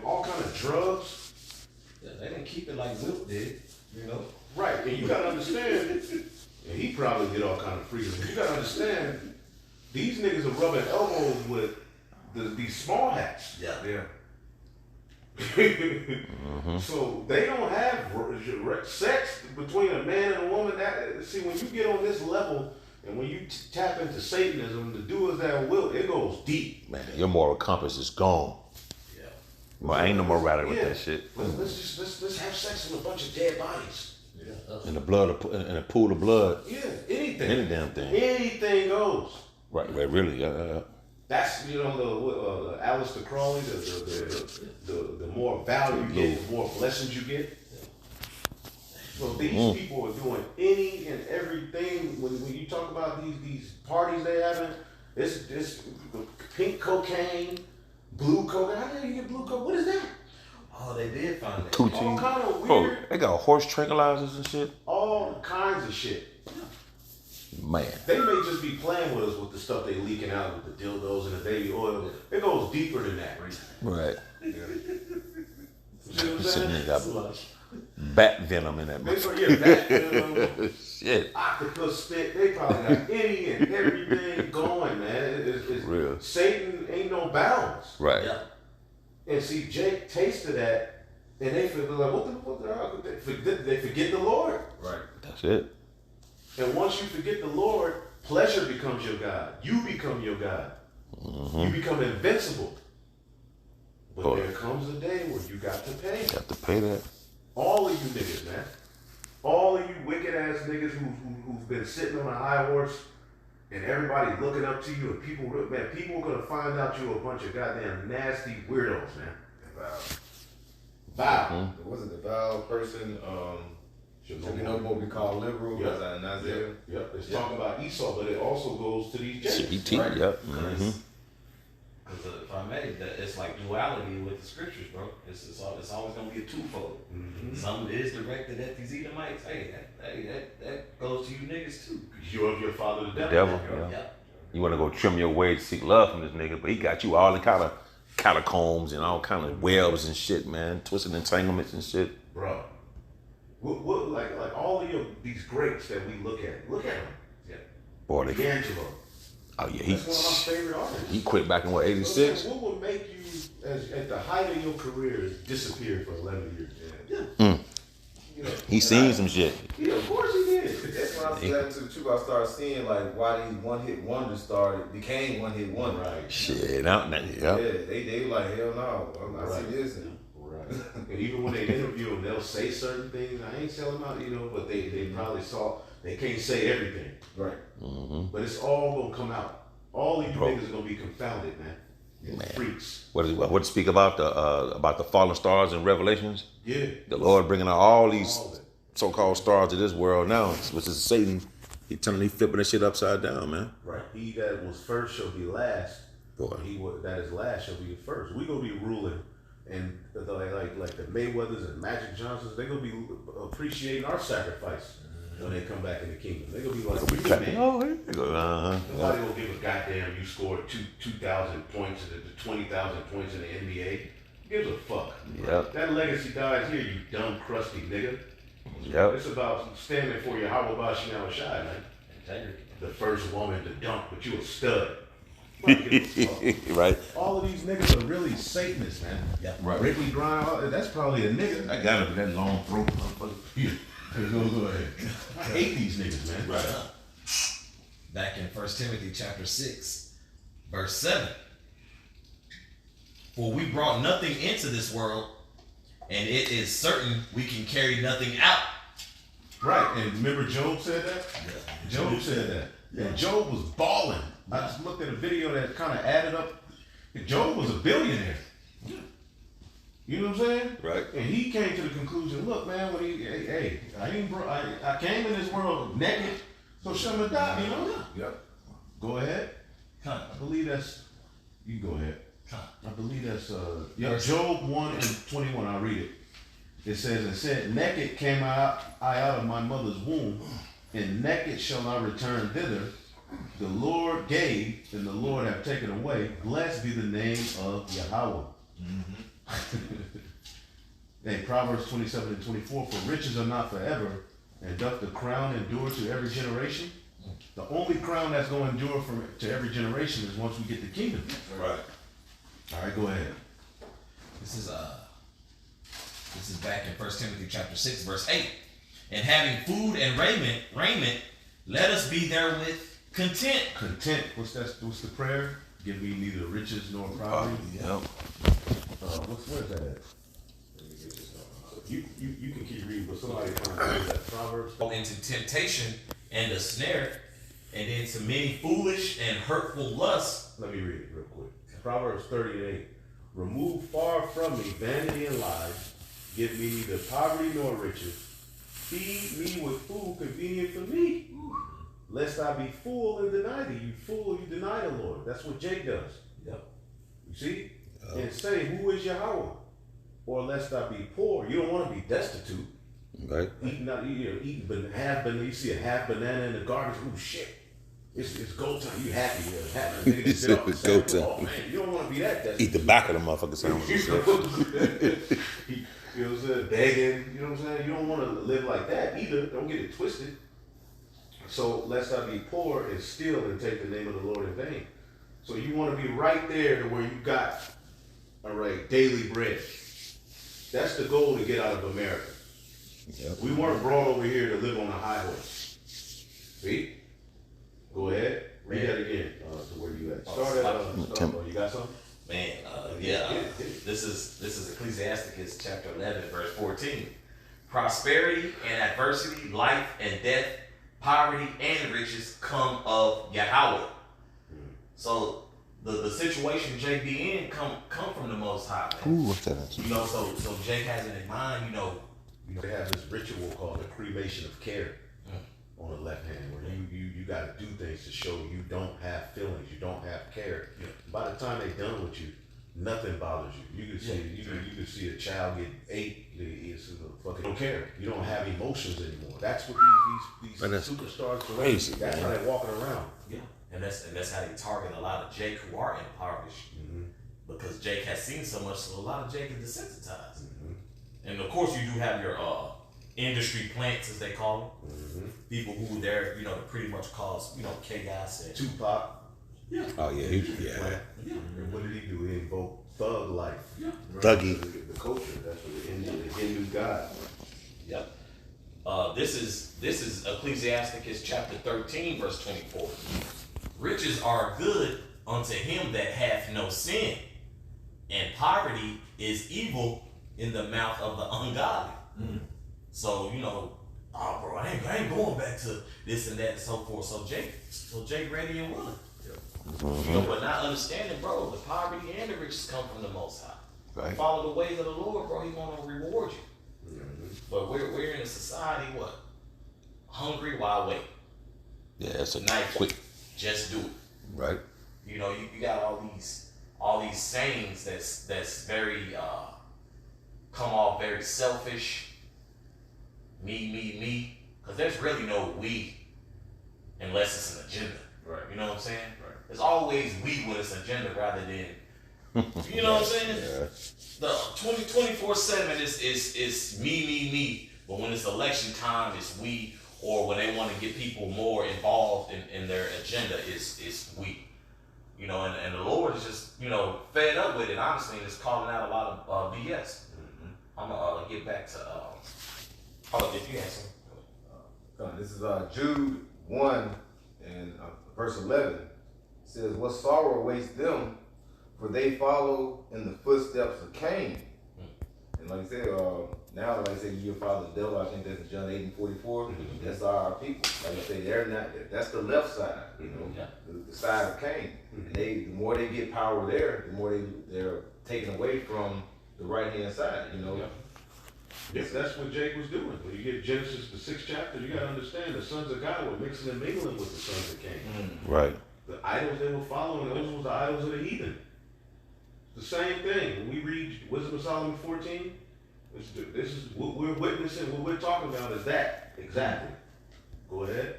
all kind of drugs. Yeah, they didn't keep it like Wilt did, Right, and you gotta understand, and he probably did all kind of freedom. You gotta understand, these niggas are rubbing elbows with these small hats. Yeah. So they don't have sex between a man and a woman. See, when you get on this level, and when you tap into Satanism, to do as thou wilt, it goes deep. Man, your moral compass is gone. Yeah. Well, ain't no morality with Yeah. that shit. Let's have sex with a bunch of dead bodies. Yeah. In the blood, in a pool of blood, Yeah, anything. any damn thing. Anything goes. Right, really. That's the Aleister Crowley. The more value you get, the more blessings you get. So these people are doing any and everything. When you talk about these parties they having, it's pink cocaine, blue cocaine. How do you get blue cocaine? What is that? Oh, they did find that. Coochie. All kind of Bro, weird, they got horse tranquilizers and shit. all kinds of shit. Man. They may just be playing with us with the stuff they leaking out with the dildos and the baby oil. It goes deeper than that. Right. You see what I'm This saying? nigga got bat venom in that They, motherfucker. that, Shit. octopus stick. They probably got any and everything going, man. It's Real. Satan ain't no bounds. Right. Yeah. And see, Jake tasted that, and they feel like, what the hell? They forget the Lord. Right. That's it. And once you forget the Lord, pleasure becomes your God. You become your God. You become invincible. But Oh. there comes a day where you got to pay. You have to pay that. All of you niggas, man. All of you wicked ass niggas who've been sitting on a high horse and everybody looking up to you, and people are gonna find out you're a bunch of goddamn nasty weirdos, man. Vow. Was it the vile person? Should Should be no more be called liberal. Yep. Was that in Isaiah? Yep. It's Yep. talking about Esau, but it also goes to these Jacob. CBT, Right. yep. Because if I may, it's like duality with the scriptures, bro. It's always gonna be a twofold. Mm-hmm. Some is directed at these Edomites. Hey, that goes to you niggas too. You're of your father, the devil. Devil, Yep. yeah. You want to go trim your way to seek love from this nigga, but he got you all in kind of catacombs and all kind of webs and shit, man. Twisted entanglements and shit. Bro. What like all of these greats that we look at them. Yeah. Boy, they, D'Angelo. oh yeah, That's one of my favorite artists. he quit back in what, 86? What would make you, at the height of your career, disappear for 11 years? Yeah. You know, He seen some shit. Yeah, of course he did. That's when I got into the truth. I started seeing like why these one-hit wonders became one-hit wonder. Right. Shit, Yeah, yeah. they were like, hell no, I'm not Right. see this. And Right. And even when they interview them, they'll say certain things. I ain't selling out, but they probably they can't say everything. right. But it's all gonna come out. All these Bro. niggas are gonna be confounded, man. Man. Freaks. What to speak about the fallen stars in Revelations? Yeah. The Lord bringing out all these All of it. so-called stars of this world now, which is Satan. He flipping that shit upside down, man. Right. He that was first shall be last. Boy. That is last shall be first. We gonna be ruling, and like the Mayweathers and Magic Johnsons, they gonna be appreciating our sacrifice when they come back in the kingdom. They gonna be like, "You man." Oh, here you go. Nobody will give a goddamn you scored 2,000 points and 20,000 points in the NBA. Who gives a fuck? Yep. That legacy dies here, you dumb crusty nigga. Yep. It's about standing for your How about you now, Shai, man. Integrity. The first woman to dunk, but you a stud. Nobody gives a fuck. Right. All of these niggas are really Satanists, man. Yeah. Right. Ricky Grimes, that's probably a nigga. I got it with that long throat, motherfucker. Go ahead. I hate these niggas, man. Right. Back in 1 Timothy chapter 6, verse 7. For we brought nothing into this world, and it is certain we can carry nothing out. Right, and remember Job said that? Job said that. And Job was balling. I just looked at a video that kind of added up. Job was a billionaire. You know what I'm saying? Right. And he came to the conclusion, look, man, I came in this world naked, so shall I die, you know? Yep. Go ahead. Huh. I believe that's, you go ahead. Huh. I believe that's, Job 1 and 21, I'll read it. It says, and said, naked came I out of my mother's womb, and naked shall I return thither. The Lord gave, and the Lord have taken away. Blessed be the name of Yahweh. Hey, Proverbs 27 and 24, for riches are not forever, and doth the crown endure to every generation? The only crown that's going to endure to every generation is once we get the kingdom. Right. All right, go ahead. This is back in 1 Timothy chapter 6, verse 8. And having food and raiment, let us be therewith content. Content. What's the prayer? Give me neither riches nor poverty. Yep. Where's that at? You can keep reading, but somebody find that Proverbs. Fall into temptation and a snare, and into many foolish and hurtful lusts. Let me read it real quick. Proverbs 30 and 8. Remove far from me vanity and lies. Give me neither poverty nor riches. Feed me with food convenient for me. Lest I be full and deny thee. You fool, you deny the Lord. That's what Jake does. Yep. You see? And say, who is Yahweh? Or lest I be poor. You don't want to be destitute. Right. Eating half banana. You see a half banana in the garbage. Oh shit. It's go time. You happy. You're happy. Nigga just get off the It's go saddle. time. Oh man, you don't want to be that destitute. Eat the back of the motherfucker sandwich. You know what I'm saying? Begging, you know what I'm saying? You don't want to live like that either. Don't get it twisted. So, lest I be poor and steal and take the name of the Lord in vain. So, you want to be right there to where you got, all right, daily bread. That's the goal to get out of America. Yep. We weren't brought over here to live on a high horse. See? Go ahead. Read that again. To where you at? Start at, you got something? Man, this is Ecclesiasticus chapter 11, verse 14. Prosperity and adversity, life and death, poverty and riches come of Yahweh. So the situation Jake be in come from the Most High, man. Ooh, what's that? You know, so Jake has it in mind, You know, they have this ritual called the cremation of care on the left hand, where you got to do things to show you don't have feelings, you don't have care. Yeah. By the time they're done with you, nothing bothers you. You can see you can see a child get ate. It's fucking don't care. You don't have emotions anymore. That's what these Man, that's superstars do. crazy, That's man. how they're walking around. yeah, and that's how they target a lot of Jake who are impoverished, because Jake has seen so much, so a lot of Jake is desensitized. And of course, you do have your industry plants, as they call them, people who they're to pretty much cause chaos and Tupac. yeah, Oh yeah, And what did he do? He invoked thug life. yeah. Thuggy. The culture. That's what the Hindu God. Yep. This is Ecclesiasticus chapter 13, verse 24. Riches are good unto him that hath no sin, and poverty is evil in the mouth of the ungodly. So oh bro, I ain't going back to this and that and so forth. So Jake ready and willing. But not understanding, bro, the poverty and the riches come from the Most High. Right. Follow the ways of the Lord, bro. He gonna reward you. But we're in a society, what? Hungry while waiting. Yeah, it's a Knife. quick. Just do it. Right. You got all these sayings that's very come off very selfish. Me. Because there's really no we unless it's an agenda. Right. You know what I'm saying? Right. There's always we when it's agenda rather than you know what I'm saying? Yeah. The 24/7 is me. But when it's election time, it's we. Or when they want to get people more involved in their agenda, it's we. And the Lord is just fed up with it, honestly, and is calling out a lot of BS. I'm gonna get back to if you answer. This is Jude 1 and verse 11. It says, "What sorrow awaits them, for they follow in the footsteps of Cain." And like I said, now, like I said, your father the devil. I think that's in John 8:44. That's our people. Like I say, they're not. That's the left side. Yeah. The side of Cain. And the more they get power there, the more they're taken away from the right hand side. Yes, that's what Jake was doing. When you get Genesis, the 6th chapter, you got to understand the sons of God were mixing and mingling with the sons of Cain. Right. The idols they were following, those were the idols of the heathen. The same thing. When we read Wisdom of Solomon 14, this is what we're witnessing, what we're talking about is that. Exactly. Go ahead.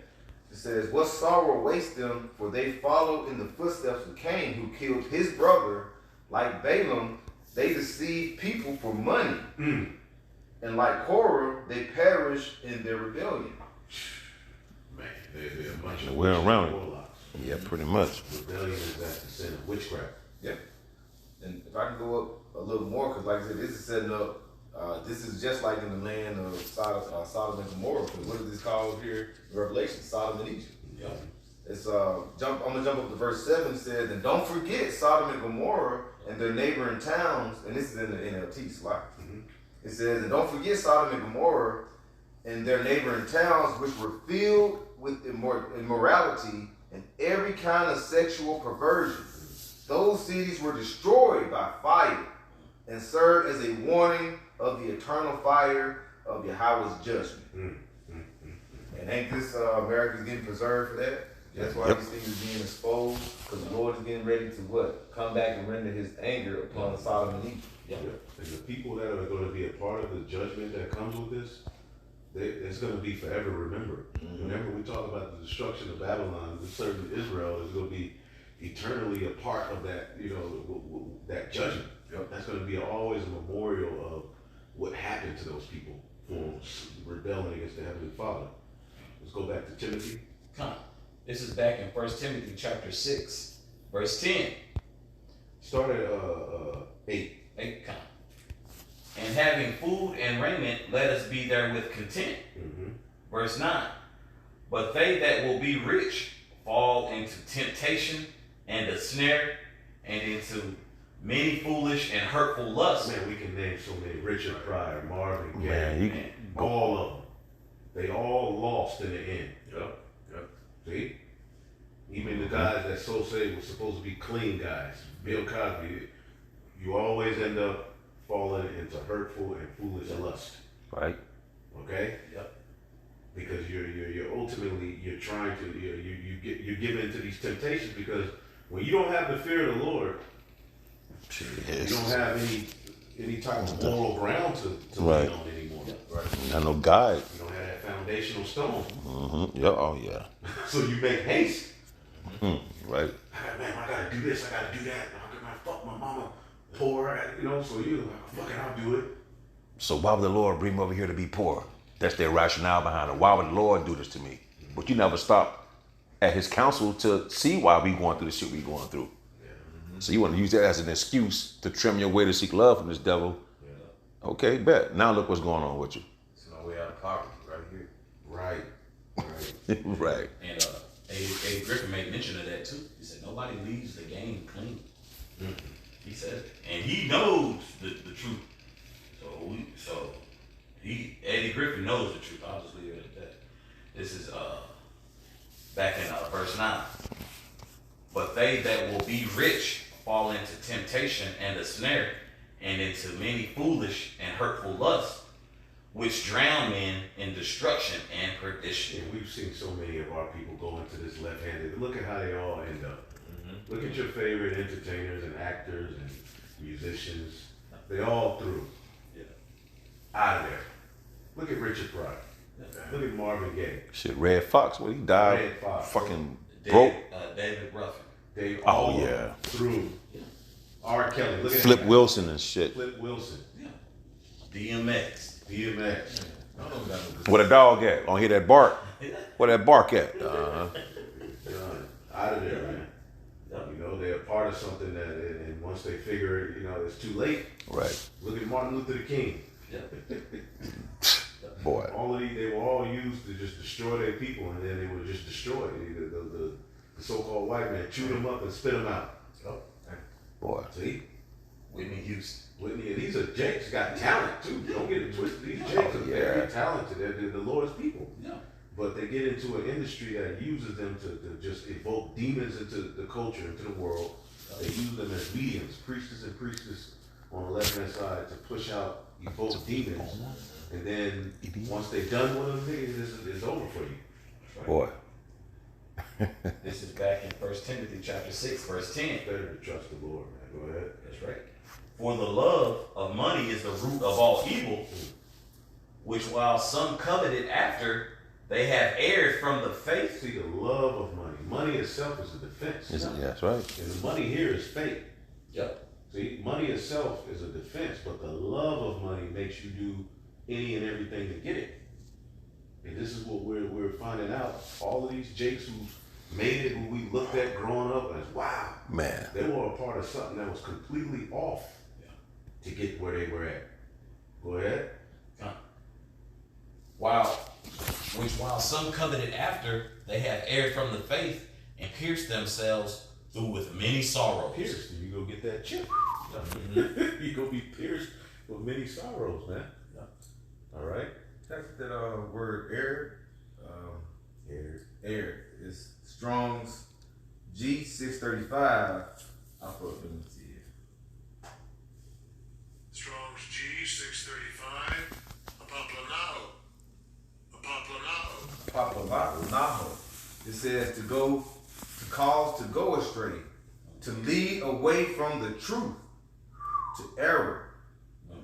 It says, "What sorrow awaits them, for they follow in the footsteps of Cain, who killed his brother. Like Balaam, they deceive people for money. And like Korah, they perish in their rebellion." Man, they're a bunch of We're around it. warlocks. Yeah, pretty much. Rebellion is at the sin of witchcraft. Yep. And if I can go up a little more, because like I said, this is setting up, this is just like in the land of Sodom and Gomorrah. Because what is this called here in Revelation? Sodom and Egypt. Yeah. It's I'm gonna jump up to verse 7. It says, "And don't forget Sodom and Gomorrah and their neighboring towns," and this is in the NLT slide. It says, "And don't forget Sodom and Gomorrah and their neighboring towns, which were filled with immorality and every kind of sexual perversion. Those cities were destroyed by fire and served as a warning of the eternal fire of Yahweh's judgment." And ain't this America's getting preserved for that? That's why these things are being exposed, because the Lord is getting ready to what? Come back and render his anger upon Sodom and Egypt. And the people that are going to be a part of the judgment that comes with this, it's going to be forever remembered. Whenever we talk about the destruction of Babylon, the certain Israel is going to be eternally a part of that, that judgment. That's going to be always a memorial of what happened to those people for rebelling against the Heavenly Father. Let's go back to Timothy. Come. This is back in 1 Timothy chapter 6, verse 10. Start at 8. 8, come. "And having food and raiment, let us be therewith content." Verse 9. "But they that will be rich fall into temptation and a snare, and into many foolish and hurtful lusts." Man, we can name so many. Richard Pryor, Marvin Gaye, Man, all of them. They all lost in the end. See? Even the guys that so say were supposed to be clean guys, Bill Cosby, you always end up falling into hurtful and foolish lust. Right. Okay? Yep. Because you're ultimately you're trying to you give in to these temptations, because when you don't have the fear of the Lord, you don't have any type of moral ground to Right. lean on anymore. Right. I know God. You don't have that foundational stone. Mm-hmm. Yeah. Oh yeah. So you make haste. Right. Man, I gotta do this, I gotta do that. I gotta fuck my mama poor, you know, so you like, fuck it, I'll do it. So why would the Lord bring me over here to be poor? That's their rationale behind it. Why would the Lord do this to me? But you never stop at his counsel to see why we going through the shit we going through. So you want to use that as an excuse to trim your way to seek love from this devil. Okay, bet. Now look what's going on with you. It's no way out of poverty right here. Right. Right. And Eddie Griffin made mention of that too. He said nobody leaves the game clean. He said it. And he knows the truth. So Eddie Griffin knows the truth. I'll just leave it at that. This is back in verse 9. But they that will be rich fall into temptation and a snare, and into many foolish and hurtful lusts, which drown men in destruction and perdition. And we've seen so many of our people go into this left-handed. Look at how they all end up. Look at your favorite entertainers and actors and musicians. They all through. Yeah. Out of there. Look at Richard Pryor. Look at Marvin Gaye. Shit, Red Fox, when he died, Red Fox. fucking broke. David Ruffin. They Oh, all yeah. through. R. Kelly. Look at Flip that guy. Wilson and shit. Flip Wilson. Yeah. DMX. DMX. I don't know about no good. Where the dog at? On hear that bark? Where that bark at? Done. Out of there, man. You know, they're a part of something that, and once they figure it, you know, it's too late. Right. Look at Martin Luther King. Yeah. Boy. All of these, they were all used to just destroy their people, and then they were just destroyed. The so-called white man chewed them up and spit them out. Boy. See, Whitney Houston. Whitney, these are Jakes got talent too. Don't get it twisted. These Jakes are very talented. They're the Lord's people. Yeah. But they get into an industry that uses them to just evoke demons into the culture, into the world. They use them as mediums, priestess and priestess on the left-hand side to push out, evoke demons. And then once they're done with them, it's over for you. Boy. This is back in 1 Timothy chapter 6, verse 10. It's better to trust the Lord, man. Go ahead. That's right. For the love of money is the root of all evil, which while some coveted after, they have erred from the faith. See, the love of money. Money itself is a defense. Is it? Yeah, that's right. And the money here is fake. Yep. See, money itself is a defense, but the love of money makes you do any and everything to get it. And this is what we're finding out. All of these Jakes who made it, who we looked at growing up as, wow, Man. they were a part of something that was completely off to get where they were at. Go ahead. While some coveted after, they have erred from the faith and pierced themselves through with many sorrows. Pierced, you go get that chip. You go be pierced with many sorrows, man. All right. That's that word erred. Erred is Strong's G635. I'll put it in the Strong's G635, Papalanaho. It says to cause to go astray, to lead away from the truth, to error.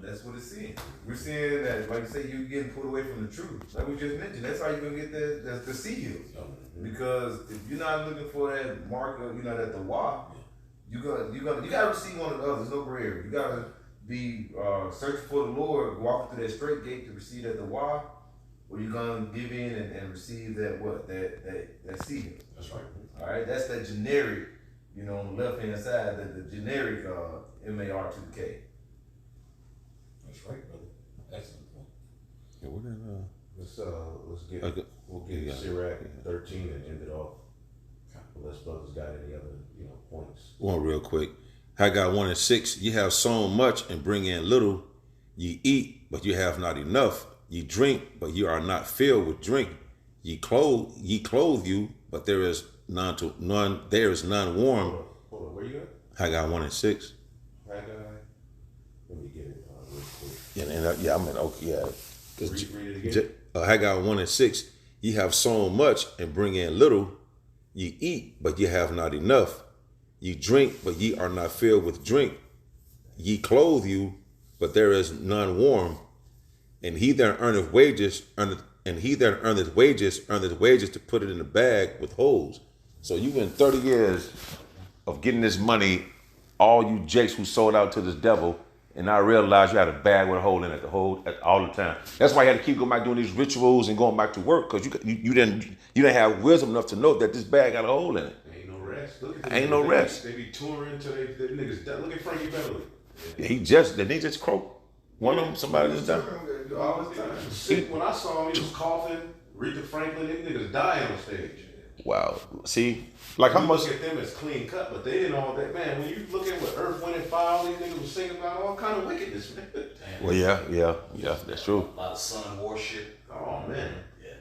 That's what it's saying. We're seeing that, like you say, you're getting pulled away from the truth. Like we just mentioned, that's how you're gonna get the sea hills. Because if you're not looking for that marker, you know, that the why, you gotta receive one of the others. There's no gray area. You gotta be searching for the Lord, walking through that straight gate to receive that the why, or you're gonna give in and receive that that sea hill. That's right. All right, that's that generic, you know, on the left hand side, the generic MAR to the K. That's right, brother. Excellent point. Yeah, what did, Let's get Okay. we'll get Sirach 13 and end it off. Unless brothers got any other points. one real quick. Haggai 1:6. You have sown much and bring in little. Ye eat, but you have not enough. Ye drink, but you are not filled with drink. Ye clothe you, but there is there is none warm. Hold on, where you at? Haggai 1 and 6. Haggai. Let me get it real quick. Yeah, I mean, okay, yeah. 'Cause Read it again. Haggai 1 and 6, ye have sown much and bring in little. Ye eat, but ye have not enough. Ye drink, but ye are not filled with drink. Ye clothe you, but there is none warm. And he that earneth wages, earneth wages to put it in a bag with holes. So you in 30 years of getting this money, all you jakes who sold out to this devil, and I realized you had a bag with a hole in it all the time. That's why you had to keep going back doing these rituals and going back to work, because you didn't have wisdom enough to know that this bag got a hole in it. Ain't no rest. Look at Ain't no rest. They be touring till they niggas. Look at Frankie Beverly. Yeah, they just croaked. One of them, somebody just died. All the time. Sick. When I saw him, he was coughing. Rita Franklin, them niggas dying on stage. Wow. See, like how You much? look at them as clean cut, but they didn't all that. Man, when you look at what Earth, Wind, and Fire, these niggas was singing about all kind of wickedness, man. Well, yeah, that's true. A lot of sun worship. Oh man. Yeah.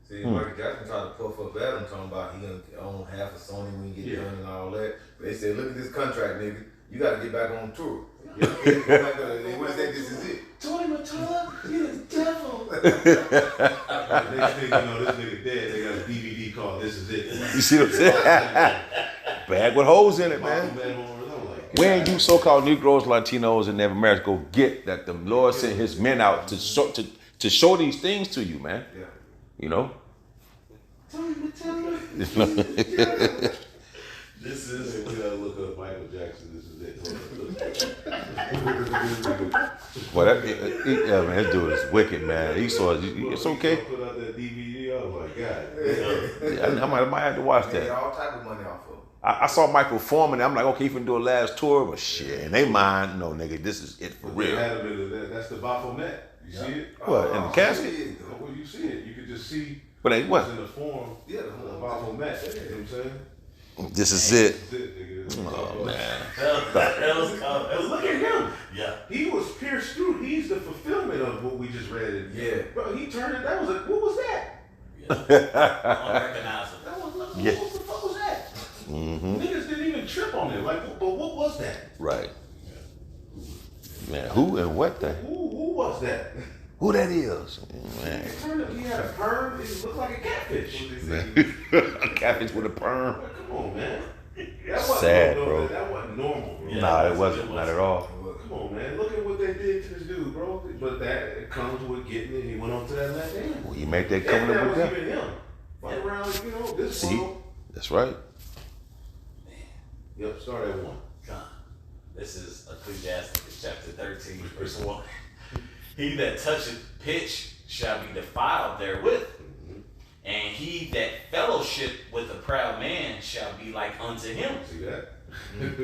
See, Michael Jackson tried to puff up Adam, talking about he gonna own half of Sony when he get done and all that. But they said, look at this contract, nigga. You got to get back on tour. They want to say this is it. Tony Motola, you're the devil. Next thing you know, this nigga dead. They got a DVD called "This Is It." You see what I'm saying? Bag with holes in it, man. When you so-called Negroes, Latinos, and Native Americans go get that the Lord sent His men out to show these things to you, man. Yeah. You know. This is. We gotta look up Michael Jackson. This is it. Well, yeah, man, this dude is wicked, man. He saw it. It's okay. Put out that DVD. Oh my god. Yeah, I might have to watch They that. get all type of money off of it. I saw Michael performing. I'm like, okay, he finna do a last tour, but shit, in they mind, no, nigga, this is it for real. That's the Baphomet. You see it? What, in the casket? Well, you see it. You can just see. But they what? It's in the form. Yeah, the of whole Baphomet. You know what I'm saying? This is it. That's it, nigga. Oh man. Look at him. Yeah. He was pierced through. He's the fulfillment of what we just read. Yeah. Bro, he turned it. That was what was that? Unrecognizable. That was what Yeah. the fuck was that? Mm-hmm. Niggas didn't even trip on it. Like, but what was that? Right. Man, who and what the? Who was that? Who that is? Man. He turned it. He had a perm. It looked like a catfish. Catfish with a perm. Come on, man. That wasn't Sad, normal, bro. That wasn't normal, bro. Yeah. Nah, it wasn't. Not at all. Come on, man. Look at what they did to this dude, bro. But that comes with getting it. He went on to that last dance. Well, you make that That coming up with was them. even him. Fight around, this See? world. That's right. Yep, start at 1. God. This is Ecclesiastes chapter 13, verse 1. He that toucheth pitch shall be defiled therewith, and he that fellowship with a proud man shall be like unto him. See that?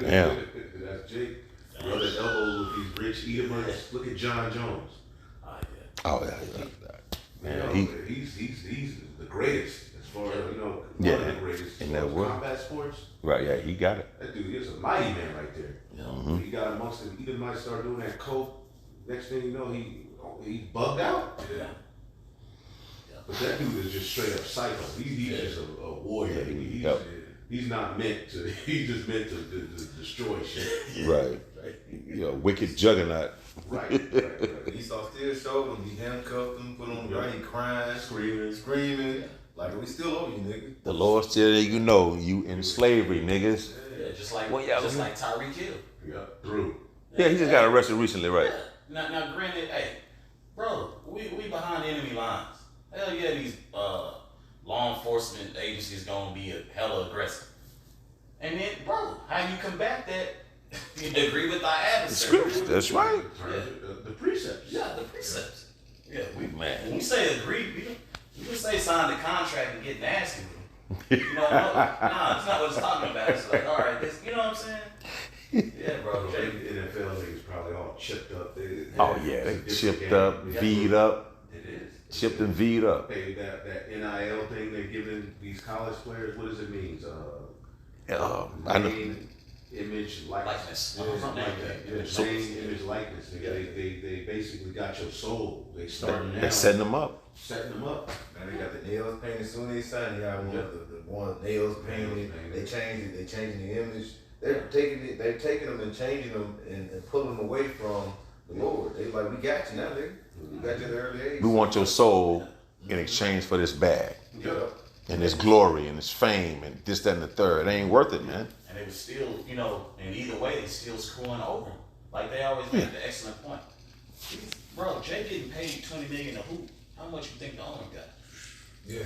Damn. That's Jake. Brother elbows with these rich Edomites. Look at John Jones. Oh yeah. Man, He's the greatest as far as one of the greatest in as that far as world. combat sports. Right, yeah, he got it. That dude is a mighty man right there. Mhm. He got amongst the Edomites, started doing that coke. Next thing you know, he bugged out. Yeah. But that dude is just straight up psycho. He's just a warrior. He's not meant to. He's just meant to destroy shit. Right. You know, wicked juggernaut. Right. Esau still showed him. He handcuffed him, put him on the ground, he crying, screaming. Like, we still owe you, nigga. The Lord still let you know you in slavery, niggas. Yeah, just like Tyreek Hill. Yeah, through. Yeah, he just got arrested recently, right? Yeah. Now, granted, hey, bro, we behind enemy lines. Hell yeah, these law enforcement agencies gonna be hella aggressive. And then, bro, how you combat that? You agree with our adversary. Scripture, that's right. The precepts. Yeah, the precepts. Yeah, when Man. we say agree, we can say sign the contract and get nasty with them. You know, no, it's not what it's talking about. It's like, all right, this, you know what I'm saying? Yeah, bro. The NFL niggas probably all chipped up. They It's a chipped different up, game. V'd up, It is. chipped and V'd up. Hey, that NIL thing they're giving these college players, what does it mean? I know. Name, image, likeness. Something like that. Yeah, name, image, likeness. They basically got your soul. They starting now. They're setting them up. setting them up. Now they got the nails painted. As soon as they sign, they got one nails painted. They changed it. They changing the image. They're taking it. They're taking them and changing them and pulling them away from the Lord. They like, we got you now, nigga. We got you at an early age. We want your soul in exchange for this bag Yeah. and this glory and this fame and this, that, and the third. It ain't worth it, man. And they was still, you know, in either way, they still screwing over him. Like they always make the excellent point. Bro, Jay getting paid $20 million a hoop. How much you think the owner got? Yeah.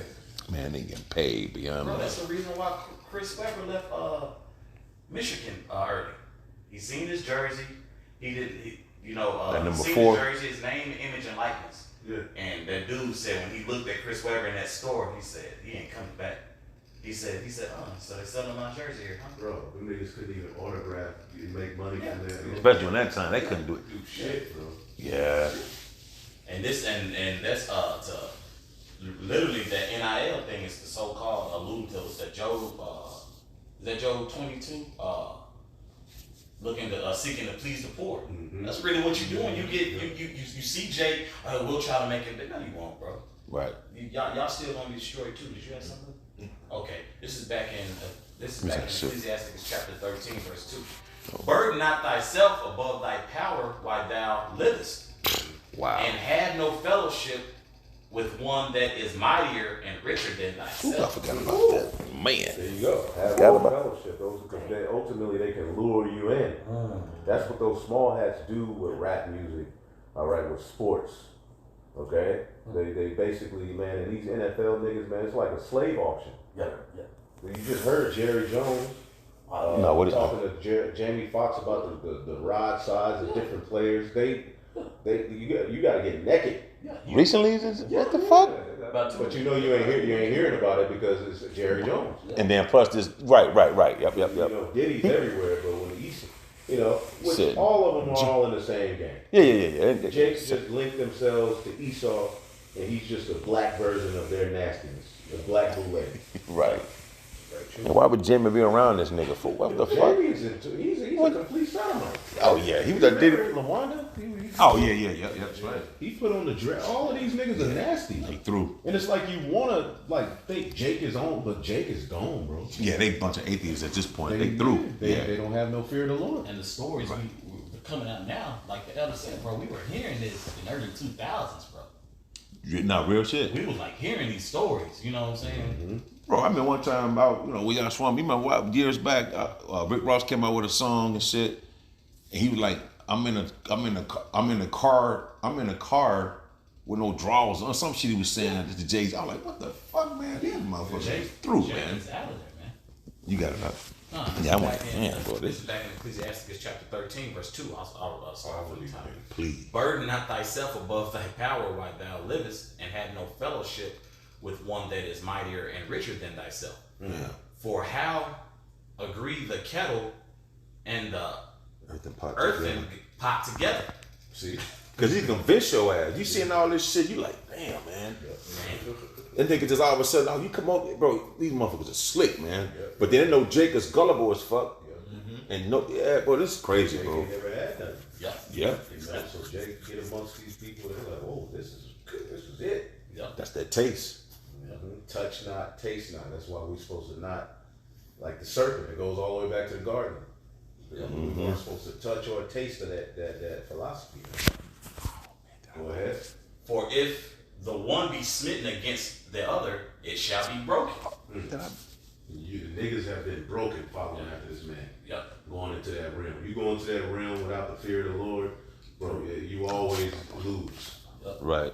Man, they getting paid beyond Bro, that. that's the reason why Chris Webber left Michigan early. He seen his jersey. He did, That number seen 4. his jersey, his name, image, and likeness. Yeah. And that dude said when he looked at Chris Webber in that store, he said he ain't coming back. He said, so they selling my jersey here, huh? Bro, them niggas couldn't even autograph and make money from that. Especially on that time, they couldn't do it. Do shit, bro. Yeah. And this and that's to literally the NIL thing is the so-called alluding to is that Job 22 looking to seeking to please the poor. Mm-hmm. That's really what you're doing. You get you see Jay, we'll try to make it, but no, you won't, bro. Right. Y'all still gonna be destroyed too. Did you have something? Okay, this is back in Ecclesiastes chapter 13, verse 2. Burden not thyself above thy power while thou livest, Wow. and have no fellowship with one that is mightier and richer than Ooh, I thyself. forgot about that. Man. There you go. Have Forgot more about- fellowship. Ultimately, they can lure you in. That's what those small hats do with rap music. All right, with sports. Okay, they basically, man, and these NFL niggas, man, it's like a slave auction. Yeah. You just heard Jerry Jones No, what is talking to Jamie Foxx about the rod size of different players. You got to get naked. Recently? What the fuck? But you know you ain't hearing about it because it's Jerry Jones. And then plus this, right. Yep. You know, Diddy's everywhere, but when he's, which Sid. all of them are all in the same game. Yeah. Jake's just linked themselves to Esau, and he's just a black version of their nastiness, a black bootleg. Right. And why would Jimmy be around this nigga for? What the fuck? He's a complete sodomite. Oh yeah, he was a did. LaWanda. Oh yeah. That's right. He put on the dress. All of these niggas are nasty. He threw. And it's like you wanna think Jake is on, but Jake is gone, bro. Yeah, they a bunch of atheists at this point. They threw. They don't have no fear of the Lord. And the stories we're coming out now, like the elder said, bro, we were hearing this in early 2000s, bro. Not real shit. We was like hearing these stories, you know what I'm saying? Bro, I mean, one time about, we got swum. You remember years back, Rick Ross came out with a song and shit, and he was like, I'm in a car with no drawers or some shit he was saying to the J's. I was like, what the fuck, man? These motherfuckers through, man. It's out of there, man. You got it up. This Yeah, I is want back in- man, bro. This This is back in Ecclesiastes chapter 13, verse 2. I'll start from the time. please. Burden not thyself above thy power while thou livest, and have no fellowship with one that is mightier and richer than thyself. Yeah. For how agree the kettle and the Earthen pot. earthen pot together? See? Because he convinced your ass. You seeing all this shit, you like, damn, man. That nigga just all of a sudden, oh, you come on, bro, these motherfuckers are slick, man. But they didn't know Jake is gullible as fuck. And bro, this is crazy, Jake bro. ain't never had that. Yeah. So Jake get amongst these people, they're like, oh, this is good. This is it. That's that taste. Touch not, taste not. That's why we're supposed to not, like the serpent. It goes all the way back to the garden. We weren't supposed to touch or taste of that philosophy. Go ahead. For if the one be smitten against the other, it shall be broken. The niggas have been broken following after this man. Yep. Going into that realm. You go into that realm without the fear of the Lord, bro, you always lose. Right.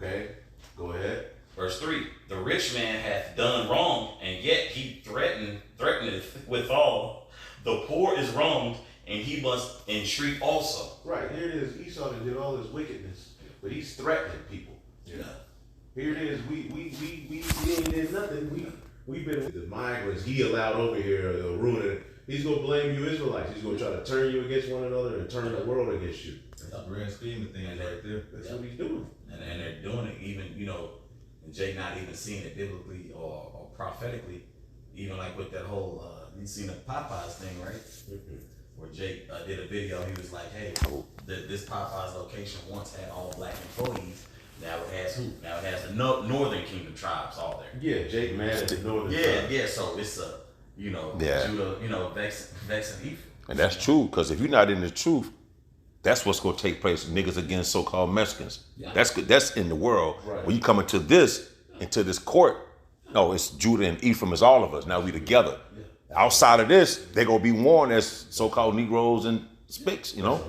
Okay? Go ahead. Verse 3, the rich man hath done wrong, and yet he threateneth withal. The poor is wronged, and he must entreat also. Right, here it is. Esau did all this wickedness, but he's threatening people. Yeah. Here it is. We ain't did nothing. We've been the migrants he allowed over here ruining it. He's gonna blame you Israelites. He's gonna try to turn you against one another and turn the world against you. That's the grand scheme of things right there. That's what he's doing. And they're doing it even, and Jake not even seeing it biblically or prophetically, even like with that whole, you seen the Popeyes thing, right? Where Jake did a video, he was like, hey, this Popeyes location once had all black employees, Now it has who? Now it has the Northern Kingdom tribes all there. Yeah, Jake Man at the northern Yeah, side. yeah. So it's Yeah. Judah, Vex and Ephraim. And that's true, because if you're not in the truth, that's what's gonna take place. Niggas against so-called Mexicans. Yeah. That's good. That's in the world. Right. When you come into this court, no, it's Judah and Ephraim is all of us. Now we together. Outside of this, they gonna be warned as so-called Negroes and Spics. You know,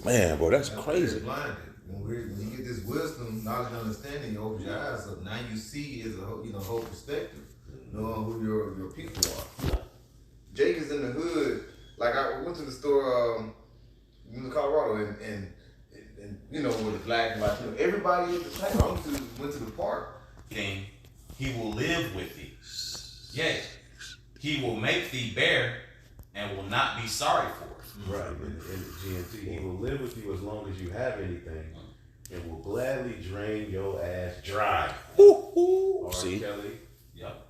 man, bro, that's We're crazy. blinded. When you get this wisdom, knowledge, and understanding, you open your eyes up. Now you see is a whole perspective, knowing who your people are. Jake is in the hood. Like I went to the store in Colorado, and with the black and Latino, everybody is the same. I went to the park. King, he will live with thee. Yea, he will make thee bear and will not be sorry for it. Right, in GNT. He will live with you as long as you have anything and will gladly drain your ass dry. R. See, Kelly. Yep.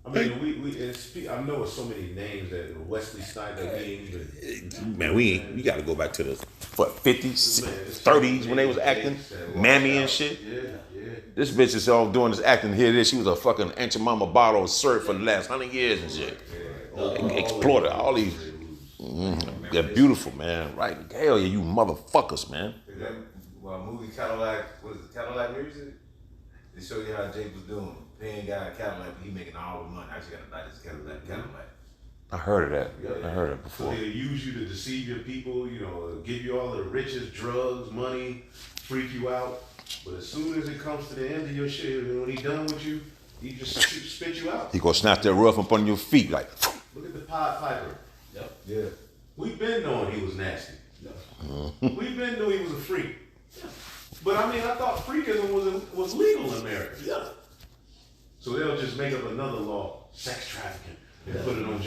I mean, I know it's so many names that Wesley Snipes that we ain't even. man, we got to go back to the 50s, 30s when they was acting, Mammy and shit. Yeah, yeah. This bitch is all doing this acting here. This, she was a fucking Aunt Mama bottle of syrup for the last 100 years and shit. Exploited all these. They're beautiful, man. Right? Hell yeah, you motherfuckers, man. That movie Cadillac, what is it, Cadillac Music? They show you how Jake was doing. Paying guy a Cadillac, but he making all the money. I actually got to buy this Cadillac. I heard of that. I heard it So before. they'll use you to deceive your people, give you all the riches, drugs, money, freak you out. But as soon as it comes to the end of your shit, when he done with you, he just spit you out. He gonna snap that rough up on your feet like. Look at the Pied Piper. Yep. Yeah. We been knowing he was nasty. We been knew he was a freak. But I mean, I thought freakism was legal in America. Yeah. So they'll just make up another law, sex trafficking, and put it on